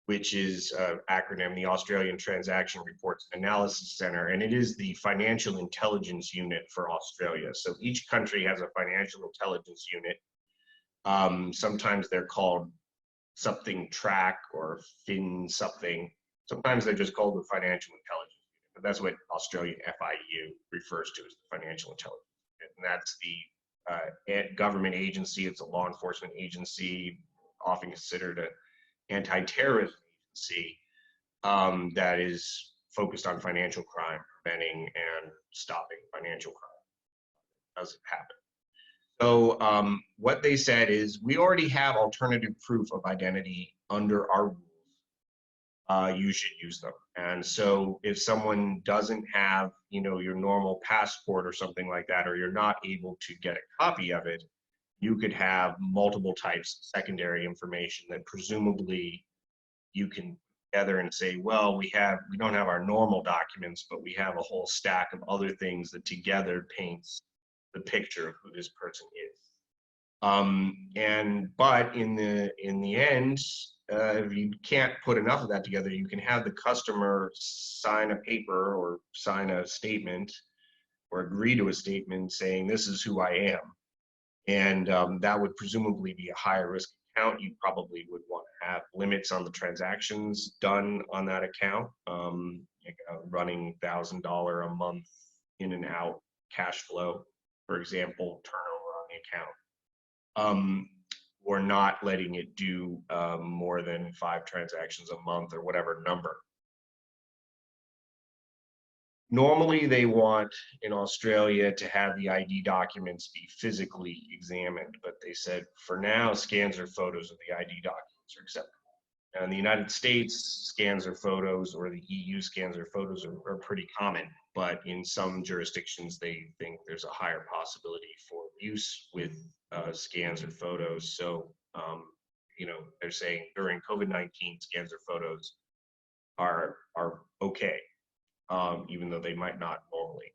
which is an acronym, the Australian Transaction Reports and Analysis Center, and it is the financial intelligence unit for Australia. So each country has a financial intelligence unit. Sometimes they're called something track or fin something. Sometimes they're just called the financial intelligence unit, but that's what Australian FIU refers to as the financial intelligence unit. And that's the government agency. It's a law enforcement agency, often considered an anti-terrorism agency that is focused on financial crime, preventing and stopping financial crime. Doesn't happen. So what they said is, we already have alternative proof of identity under our rules. You should use them. And so if someone doesn't have, your normal passport or something like that, or you're not able to get a copy of it, you could have multiple types of secondary information that presumably you can together and say, well, we don't have our normal documents, but we have a whole stack of other things that together paints the picture of who this person is. But in the end, if you can't put enough of that together, you can have the customer sign a paper or sign a statement or agree to a statement saying, this is who I am. And that would presumably be a higher risk account. You probably would want to have limits on the transactions done on that account, like running $1,000 a month in and out cash flow, for example, turnover on the account, or not letting it do more than 5 transactions a month or whatever number. Normally, they want in Australia to have the ID documents be physically examined, but they said for now, scans or photos of the ID documents are acceptable. Now, in the United States, scans or photos, or the EU scans or photos are pretty common, but in some jurisdictions, they think there's a higher possibility for use with scans or photos. So, they're saying during COVID-19, scans or photos are okay. Even though they might not normally.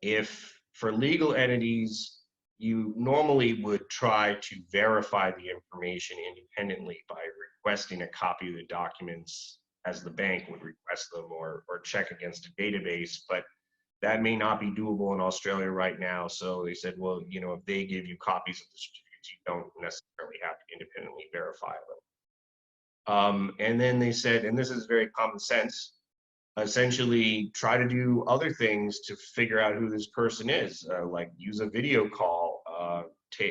If for legal entities, you normally would try to verify the information independently by requesting a copy of the documents as the bank would request them, or check against a database, but that may not be doable in Australia right now. So they said, well, if they give you copies of the certificates, you don't necessarily have to independently verify them. And then they said, and this is very common sense, essentially try to do other things to figure out who this person is, like use a video call,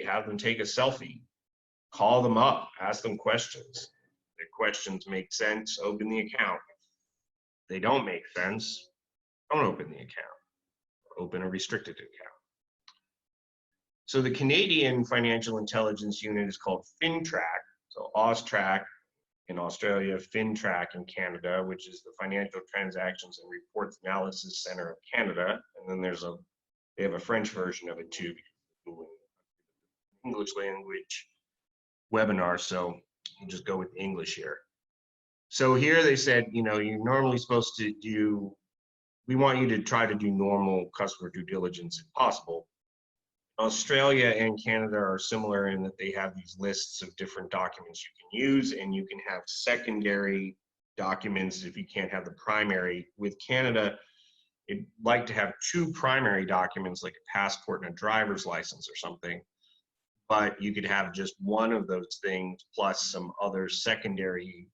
have them take a selfie, call them up, ask them questions. If their questions make sense, open the account. If they don't make sense, don't open the account. Open a restricted account. So the Canadian Financial Intelligence Unit is called FINTRAC. So AUSTRAC in Australia, FINTRAC in Canada, which is the Financial Transactions and Reports Analysis Center of Canada. And then they have a French version of it too, because English language webinar, so we'll just go with English here. So here they said, you know, you're normally supposed to we want you to try to do normal customer due diligence if possible. Australia and Canada are similar in that they have these lists of different documents you can use, and you can have secondary documents if you can't have the primary. With Canada, it'd like to have two primary documents, like a passport and a driver's license or something, but you could have just one of those things plus some other secondary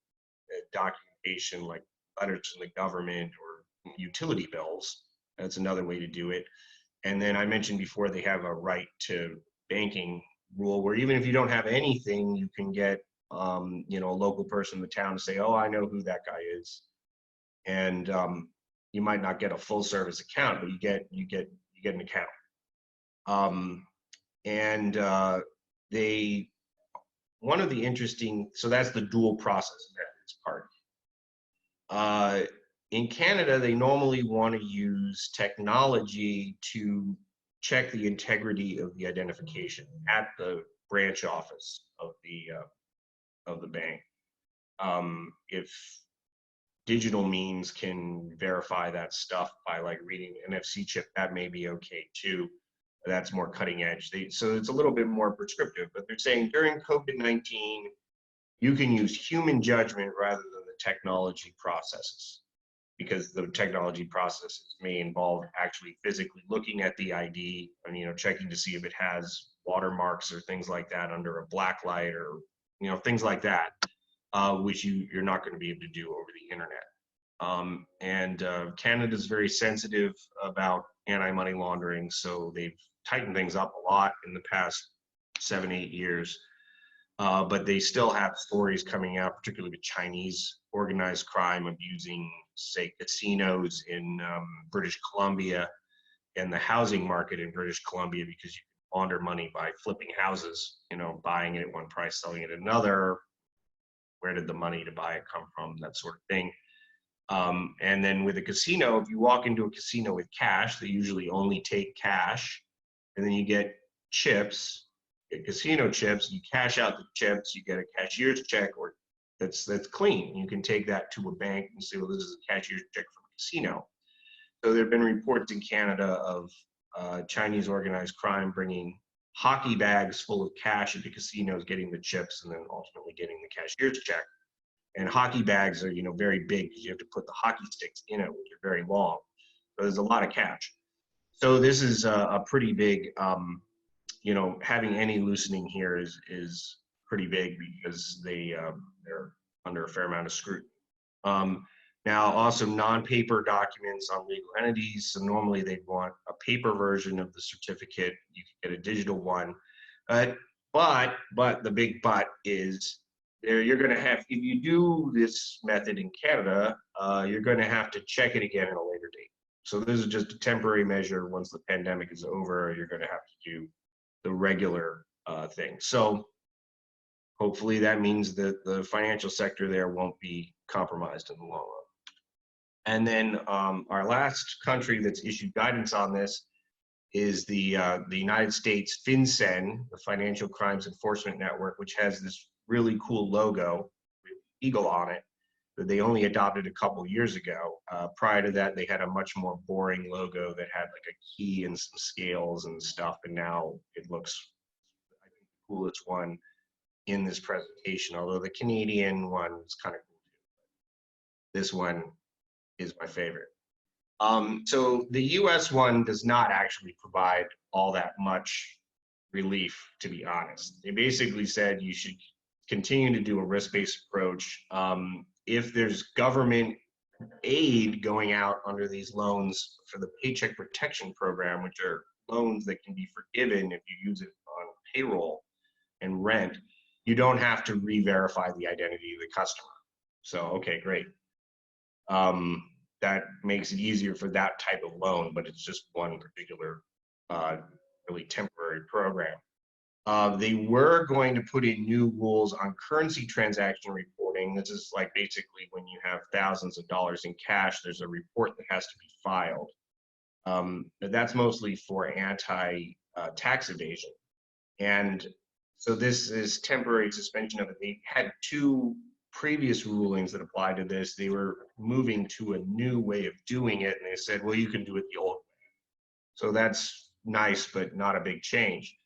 documentation, like letters from the government or utility bills. That's another way to do it. And then I mentioned before, they have a right to banking rule where even if you don't have anything, you can get, you know, a local person in the town to say, oh, I know who that guy is. And you might not get a full service account, but you get an account. One of the interesting, so that's the dual process methods part. In Canada, they normally want to use technology to check the integrity of the identification at the branch office of the bank. If digital means can verify that stuff by like reading the NFC chip, that may be okay too. That's more cutting edge. So it's a little bit more prescriptive, but they're saying during COVID-19, you can use human judgment rather than the technology processes, because the technology processes may involve actually physically looking at the ID and, you know, checking to see if it has watermarks or things like that under a black light or, you know, things like that, which you're not going to be able to do over the internet. Canada's very sensitive about anti-money laundering, so they've tightened things up a lot in the past 7-8 years. But they still have stories coming out, particularly with Chinese organized crime abusing, say, casinos in British Columbia and the housing market in British Columbia, because you can launder money by flipping houses, you know, buying it at one price, selling it at another. Where did the money to buy it come from? That sort of thing. And then with a casino, if you walk into a casino with cash, they usually only take cash, and then you get chips. Casino chips, you cash out the chips, you get a cashier's check, or that's clean. You can take that to a bank and say, well, this is a cashier's check from a casino. So there have been reports in Canada of Chinese organized crime bringing hockey bags full of cash into casinos, getting the chips, and then ultimately getting the cashier's check. And hockey bags are, you know, very big because you have to put the hockey sticks in it, which are very long. So there's a lot of cash. So this is a pretty big, you know, having any loosening here is pretty big because they're under a fair amount of scrutiny. Now, also non-paper documents on legal entities. So normally they'd want a paper version of the certificate. You can get a digital one. But the big but is you're going to have, if you do this method in Canada, you're going to have to check it again at a later date. So this is just a temporary measure. Once the pandemic is over, you're going to have to do the regular thing. So hopefully that means that the financial sector there won't be compromised in the long run. And then our last country that's issued guidance on this is the United States FinCEN, the Financial Crimes Enforcement Network, which has this really cool logo with eagle on it that they only adopted a couple years ago. Prior to that, they had a much more boring logo that had like a key and some scales and stuff, and now it looks, I think, the coolest one in this presentation, although the Canadian one is kind of cool too. This one is my favorite. So the US one does not actually provide all that much relief, to be honest. They basically said you should continue to do a risk-based approach. If there's government aid going out under these loans for the Paycheck Protection Program, which are loans that can be forgiven if you use it on payroll and rent, you don't have to re-verify the identity of the customer. So, okay, great. That makes it easier for that type of loan, but it's just one particular really temporary program. They were going to put in new rules on currency transaction reporting. This is like basically when you have thousands of dollars in cash, there's a report that has to be filed. But that's mostly for anti-tax evasion. And so this is temporary suspension of it. They had two previous rulings that applied to this. They were moving to a new way of doing it, and they said, well, you can do it the old way. So that's nice, but not a big change.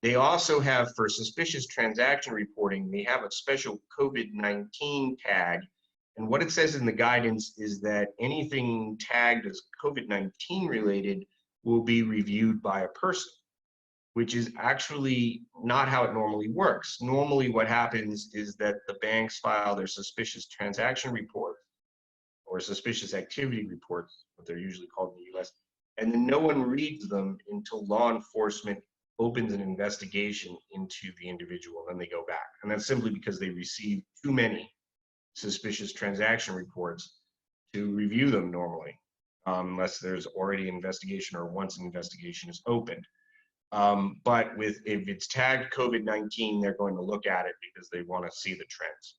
They also have, for suspicious transaction reporting, they have a special COVID-19 tag. And what it says in the guidance is that anything tagged as COVID-19 related will be reviewed by a person, which is actually not how it normally works. Normally what happens is that the banks file their suspicious transaction report or suspicious activity reports, what they're usually called in the US, and then no one reads them until law enforcement opens an investigation into the individual, and then they go back. And that's simply because they receive too many suspicious transaction reports to review them normally, unless there's already an investigation or once an investigation is opened. But if it's tagged COVID-19, they're going to look at it because they want to see the trends.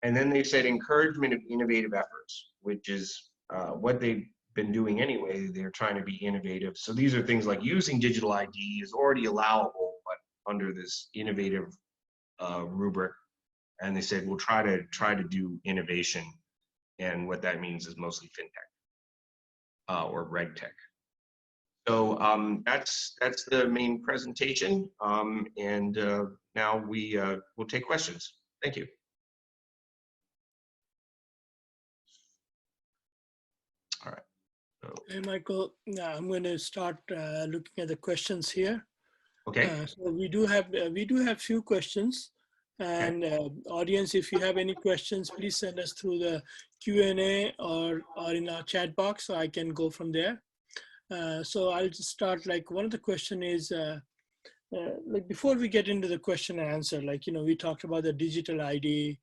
And then they said encouragement of innovative efforts, which is what they've been doing anyway. They're trying to be innovative. So these are things like using digital ID is already allowable, but under this innovative rubric. And they said we'll try to do innovation, and what that means is mostly fintech or regtech. So that's the main presentation, and now we'll take questions. Thank you. All right. So, Hey, Michael, I'm going to start looking at the questions here. okay. So we do have few questions, and audience, if you have any questions, please send us through the Q&A or in our chat box, so I can go from there. So I'll just start. Like, one of the question is, like, before we get into the question and answer, like, we talked about the digital ID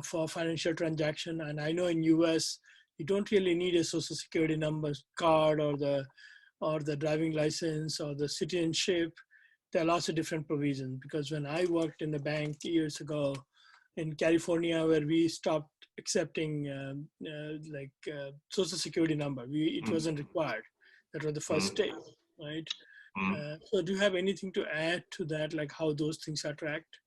for financial transaction, and I know in US you don't really need a social security number card or the driving license or the citizenship. There are lots of different provisions, because when I worked in the bank years ago in California, where we stopped accepting social security number, it wasn't required. That was the first state, right? So do you have anything to add to that, like how those things are tracked?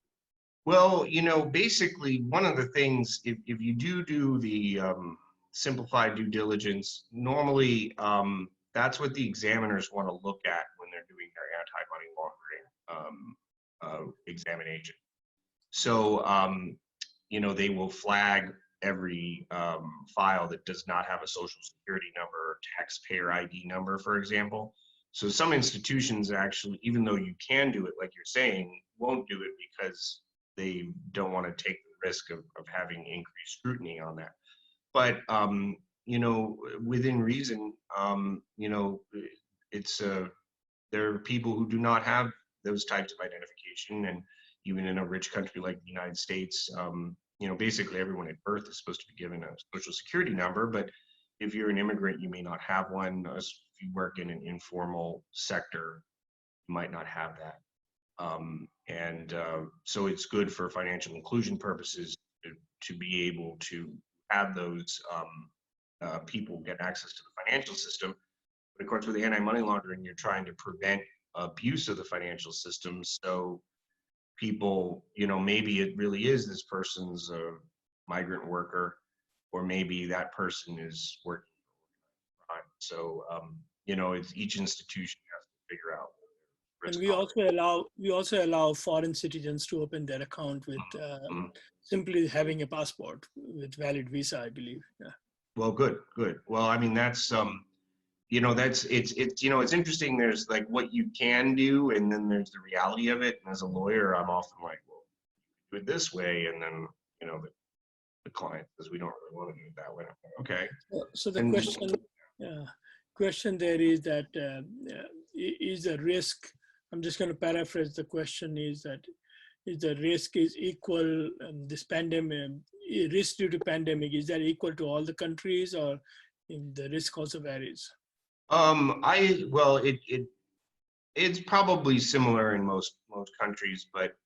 Well, basically one of the things, if you do the simplified due diligence, normally that's what the examiners want to look at when they're doing their anti-money laundering examination. So, they will flag every file that does not have a social security number or taxpayer ID number, for example. So some institutions actually, even though you can do it, like you're saying, won't do it because they don't want to take the risk of having increased scrutiny on that. But, within reason, there are people who do not have those types of identification. And even in a rich country like the United States, basically everyone at birth is supposed to be given a social security number. But if you're an immigrant, you may not have one. If you work in an informal sector, you might not have that. So it's good for financial inclusion purposes to be able to have those people get access to the financial system. But of course, with anti-money laundering, you're trying to prevent abuse of the financial system. So people, maybe it really is this person's a migrant worker, or maybe that person is working for crime. So, it's each institution has to figure out. And we also allow foreign citizens to open their account with simply having a passport with valid visa, I believe. Yeah. Well, good. Well, I mean, that's it's interesting. There's like what you can do, and then there's the reality of it. And as a lawyer, I'm often like, well, do it this way, and then the client says we don't really want to do it that way. Okay. So the question there is that is the risk. I'm just going to paraphrase the question: is the risk is equal? This pandemic, risk due to pandemic, is that equal to all the countries, or the risk also varies? It's probably similar in most countries, but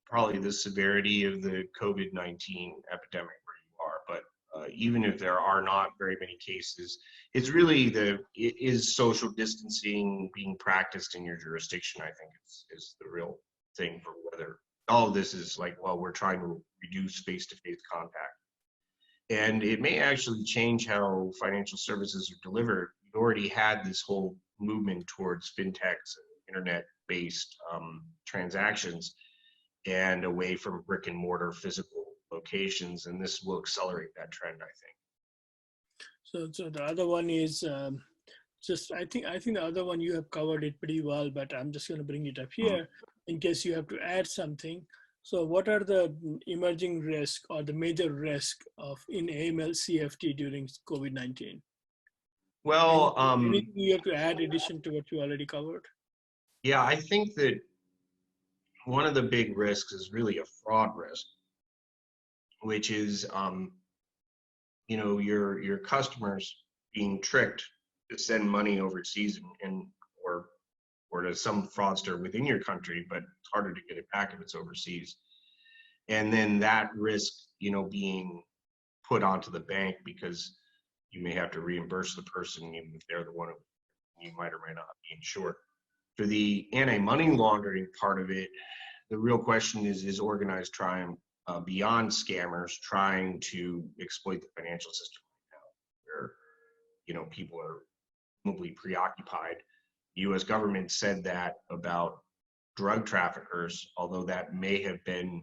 probably the severity of the COVID-19 epidemic where you are. But even if there are not very many cases, it's really is social distancing being practiced in your jurisdiction, I think is the real thing for whether all of this is like, well, we're trying to reduce face-to-face contact. And it may actually change how financial services are delivered. We've already had this whole movement towards fintechs and internet-based transactions and away from brick and mortar physical locations, and this will accelerate that trend, I think. So the other one is I think the other one you have covered it pretty well, but I'm just going to bring it up here in case you have to add something. So what are the emerging risk or the major risk in AML CFT during COVID-19? Well, anything you have to add addition to what you already covered? Yeah, I think that one of the big risks is really a fraud risk, which is, you know, your customers being tricked to send money overseas or to some fraudster within your country, but it's harder to get it back if it's overseas. And then that risk, you know, being put onto the bank because you may have to reimburse the person even if they're the one who you might or might not be insured. For the anti-money laundering part of it, the real question is organized crime beyond scammers trying to exploit the financial system right now, where, you know, people are probably preoccupied. The U.S. government said that about drug traffickers, although that may have been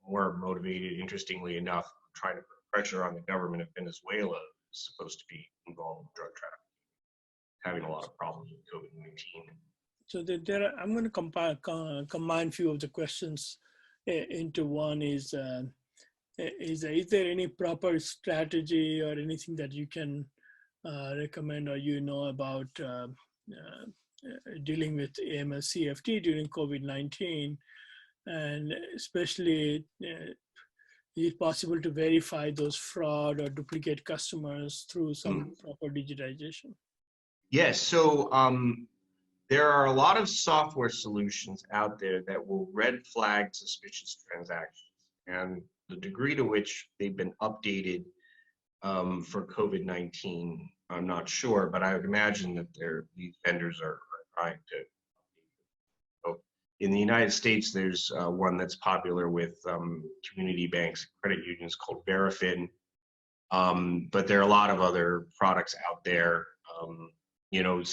more motivated, interestingly enough, trying to put pressure on the government of Venezuela, is supposed to be involved in drug trafficking, having a lot of problems with COVID-19. So I'm going to combine a few of the questions into one. Is there any proper strategy or anything that you can recommend or you know about dealing with AML CFT during COVID-19, and especially is it possible to verify those fraud or duplicate customers through some proper digitization? Yes, so there are a lot of software solutions out there that will red flag suspicious transactions, and the degree to which they've been updated for COVID-19, I'm not sure, but I would imagine that these vendors are trying to. So in the United States, there's one that's popular with community banks, credit unions called Verifin, but there are a lot of other products out there. You know,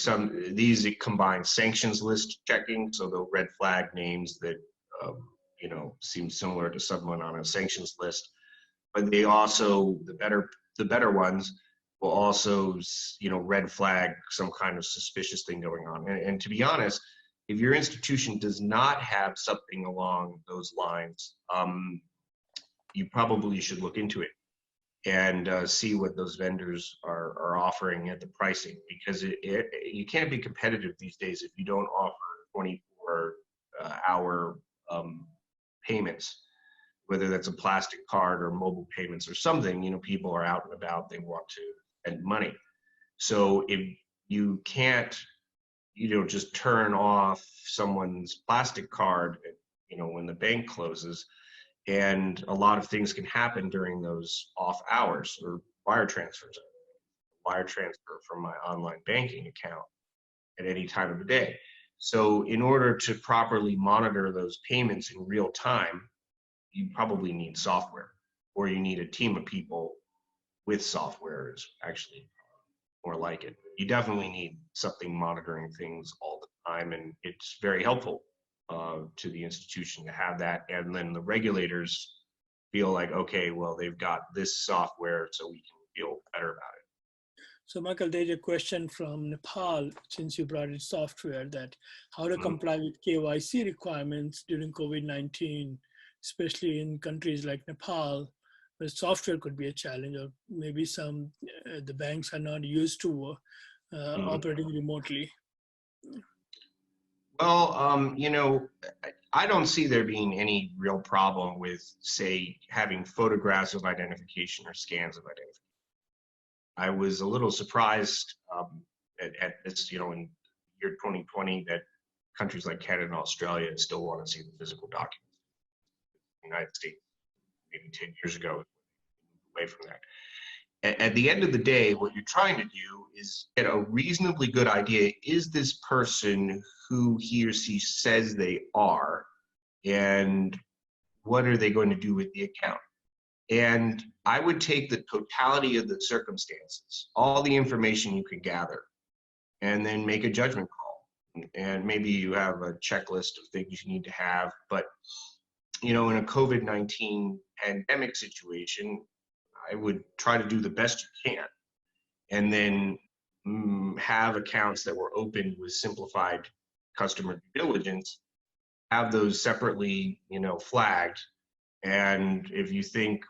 these combine sanctions list checking, so they'll red flag names that you know, seem similar to someone on a sanctions list, but they also, the better ones will also, you know, red flag some kind of suspicious thing going on. And to be honest, if your institution does not have something along those lines, you probably should look into it and see what those vendors are offering at the pricing, because you can't be competitive these days if you don't offer 24-hour payments, whether that's a plastic card or mobile payments or something. You know, people are out and about, they want to spend money. So if you can't, you know, just turn off someone's plastic card, you know, when the bank closes, and a lot of things can happen during those off hours, or wire transfers. Wire transfer from my online banking account at any time of the day. So in order to properly monitor those payments in real time, you probably need software, or you need a team of people with software is actually more like it. You definitely need something monitoring things all the time, and it's very helpful to the institution to have that. And then the regulators feel like, okay, well, they've got this software, so we can feel better about it. So Michael, there's a question from Nepal, since you brought in software, that how to comply with KYC requirements during COVID-19, especially in countries like Nepal, where software could be a challenge, or maybe the banks are not used to operating remotely. Well, you know, I don't see there being any real problem with, say, having photographs of identification or scans of identification. I was a little surprised at this, you know, in year 2020 that countries like Canada and Australia still want to see the physical documents. The United States, maybe 10 years ago, away from that. At the end of the day, what you're trying to do is get a reasonably good idea, is this person who he or she says they are, and what are they going to do with the account? And I would take the totality of the circumstances, all the information you can gather, and then make a judgment call. And maybe you have a checklist of things you need to have, but in a COVID-19 pandemic situation, I would try to do the best you can, and then have accounts that were opened with simplified customer due diligence, have those separately, flagged. And if you think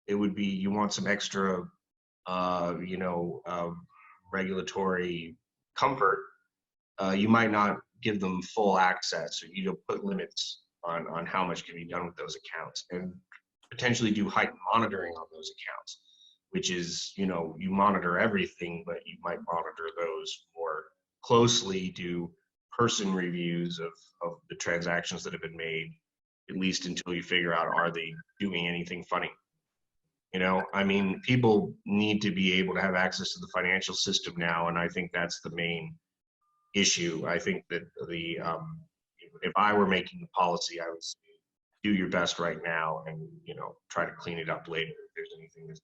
it would be, you want some extra, regulatory comfort, you might not give them full access, or put limits on how much can be done with those accounts, and potentially do heightened monitoring on those accounts, which is, you monitor everything, but you might monitor those more closely, do person reviews of the transactions that have been made, at least until you figure out, are they doing anything funny? People need to be able to have access to the financial system now, and I think that's the main issue. I think that if I were making the policy, I would say, do your best right now, and try to clean it up later if there's anything that's.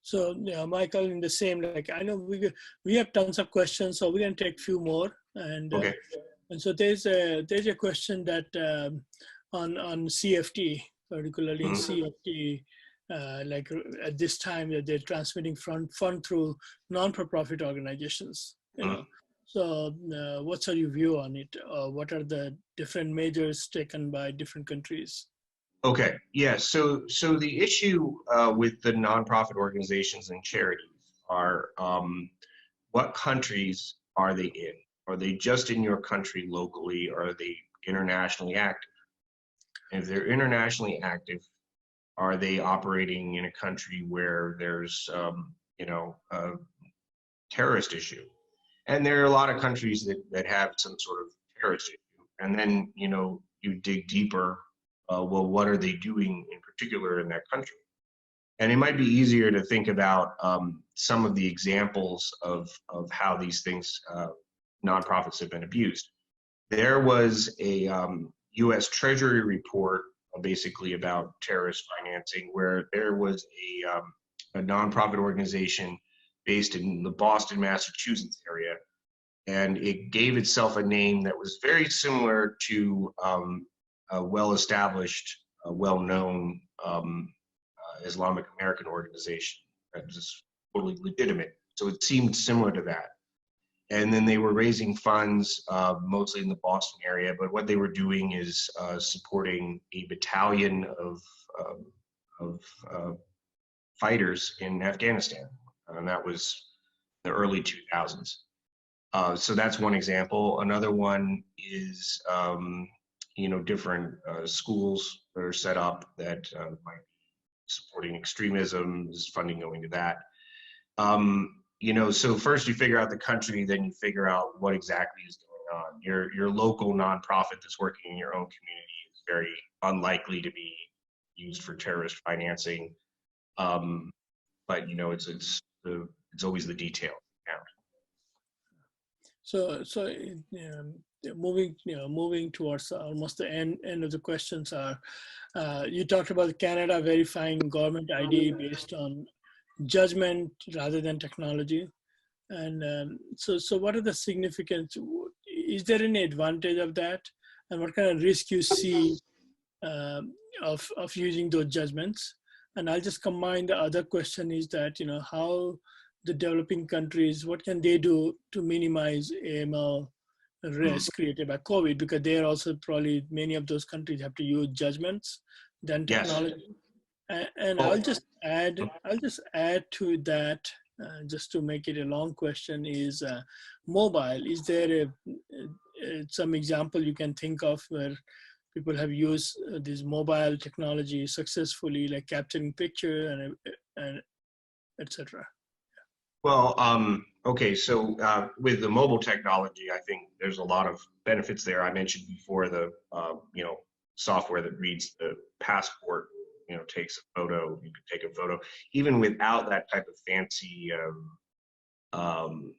So Michael, in the same, I know we have tons of questions, so we're gonna take a few more. And okay. And so there's a question that on CFT, particularly in CFT, at this time that they're transmitting fund through non-for-profit organizations. So what's your view on it? What are the different measures taken by different countries? Okay, yeah, so the issue with the nonprofit organizations and charities are, what countries are they in? Are they just in your country locally, or are they internationally active? And if they're internationally active, are they operating in a country where there's, a terrorist issue? And there are a lot of countries that have some sort of terrorist issue. And then, you dig deeper, well, what are they doing in particular in that country? And it might be easier to think about some of the examples of how these things, nonprofits have been abused. There was a U.S. Treasury report basically about terrorist financing, where there was a nonprofit organization based in the Boston, Massachusetts area, and it gave itself a name that was very similar to a well-established, well-known Islamic American organization that was totally legitimate. So it seemed similar to that. And then they were raising funds mostly in the Boston area, but what they were doing is supporting a battalion of fighters in Afghanistan, and that was the early 2000s. So that's one example. Another one is, different schools that are set up that might be supporting extremism, is funding going to that. So first you figure out the country, then you figure out what exactly is going on. Your local nonprofit that's working in your own community is very unlikely to be used for terrorist financing, but it's always the detail. So moving towards almost the end of the questions are, you talked about Canada verifying government ID based on judgment rather than technology, and so what are the significance? Is there any advantage of that, and what kind of risk you see of using those judgments? And I'll just combine the other question is that how the developing countries, what can they do to minimize AML risk created by COVID, because they are also probably, many of those countries have to use judgments than technology. Yes. And I'll just add to that, just to make it a long question, is mobile. Is there some example you can think of where people have used this mobile technology successfully, like capturing picture and etc.? Well, okay, so with the mobile technology, I think there's a lot of benefits there. I mentioned before the software that reads the passport, takes a photo. You can take a photo even without that type of fancy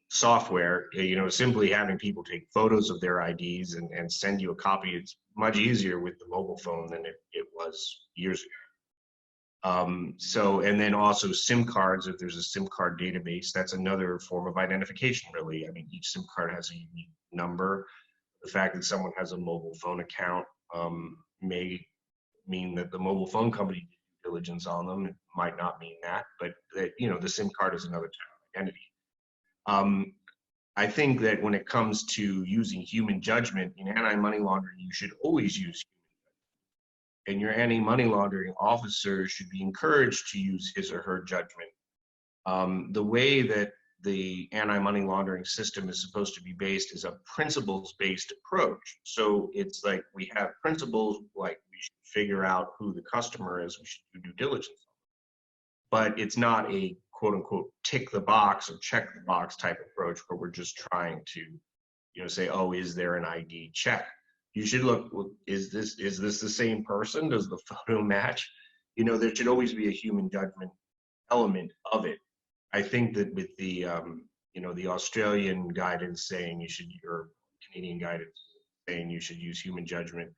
software. Simply having people take photos of their IDs and send you a copy. It's much easier with the mobile phone than it was years ago. And then also SIM cards, if there's a SIM card database, that's another form of identification, really. I mean, each SIM card has a unique number. The fact that someone has a mobile phone account may mean that the mobile phone company did due diligence on them. It might not mean that, but the SIM card is another type of identity. I think that when it comes to using human judgment in anti-money laundering, you should always use and your anti-money laundering officer should be encouraged to use his or her judgment. The way that the anti-money laundering system is supposed to be based is a principles-based approach. So it's like we have principles, like we should figure out who the customer is, we should do due diligence. But it's not a quote-unquote tick the box or check the box type approach where we're just trying to say, oh, is there an ID check? You should look, well, is this the same person? Does the photo match? There should always be a human judgment element of it. I think that with the the Australian guidance saying you should, or Canadian guidance saying you should use human judgment,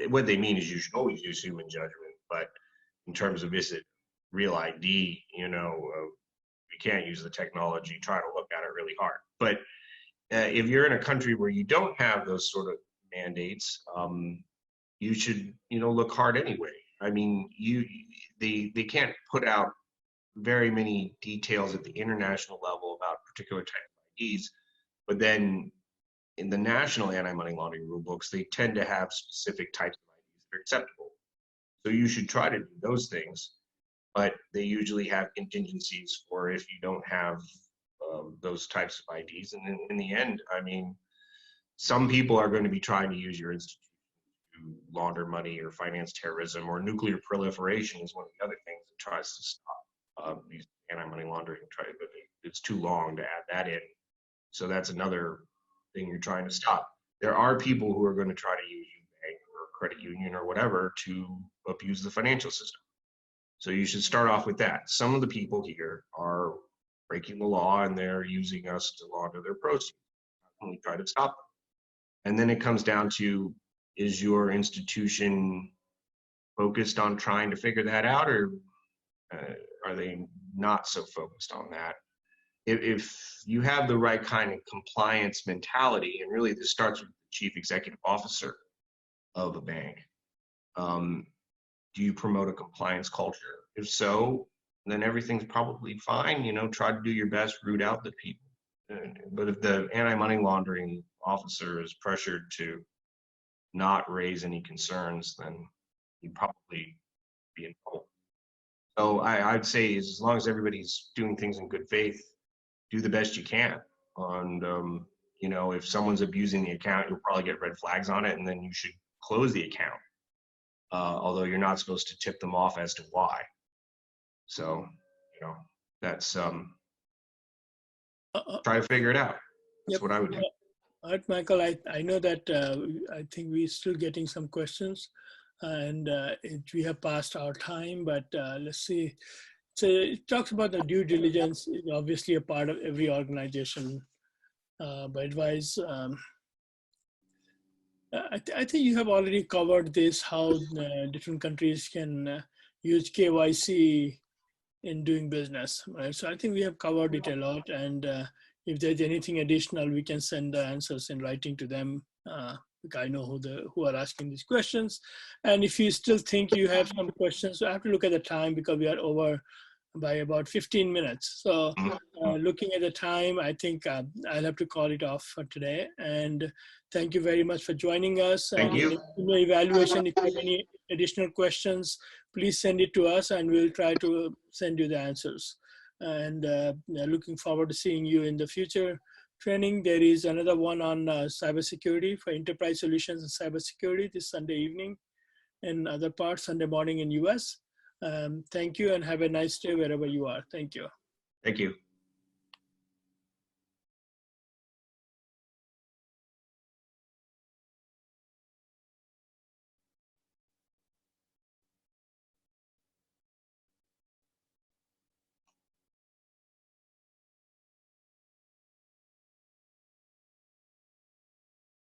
what they mean is you should always use human judgment. But in terms of is it real ID, we can't use the technology. Try to look at it really hard. But if you're in a country where you don't have those sort of mandates, you should look hard anyway. I mean, they can't put out very many details at the international level about particular type of IDs, but then in the national anti-money laundering rule books, they tend to have specific types of IDs that are acceptable. So you should try to do those things, but they usually have contingencies for if you don't have those types of IDs. And in the end, I mean, some people are going to be trying to use your institution to launder money or finance terrorism, or nuclear proliferation is one of the other things that tries to stop these anti-money laundering. But it's too long to add that in. So that's another thing you're trying to stop. There are people who are going to try to use your bank or credit union or whatever to abuse the financial system. So you should start off with that. Some of the people here are breaking the law and they're using us to launder their proceeds. How can we try to stop them? And then it comes down to, is your institution focused on trying to figure that out, or are they not so focused on that? If you have the right kind of compliance mentality, and really this starts with the chief executive officer of a bank, do you promote a compliance culture? If so, then everything's probably fine. Try to do your best, root out the people. But if the anti-money laundering officer is pressured to not raise any concerns, then you'd probably be in trouble. So I'd say as long as everybody's doing things in good faith, do the best you can. And if someone's abusing the account, you'll probably get red flags on it, and then you should close the account. Although you're not supposed to tip them off as to why. So that's try to figure it out. That's what I would do. All right, Michael, I know that I think we're still getting some questions, and we have passed our time, but let's see. So it talks about the due diligence is obviously a part of every organization. But advise, I think you have already covered this, how different countries can use KYC in doing business, right? So I think we have covered it a lot, and if there's anything additional, we can send the answers in writing to them. I know who are asking these questions. And if you still think you have some questions, I have to look at the time because we are over by about 15 minutes. So looking at the time, I think I'll have to call it off for today. And thank you very much for joining us. Thank you. In the evaluation, if you have any additional questions, please send it to us and we'll try to send you the answers. And looking forward to seeing you in the future training. There is another one on cybersecurity for enterprise solutions and cybersecurity this Sunday evening, and other parts Sunday morning in US. Thank you and have a nice day wherever you are. Thank you. Thank you.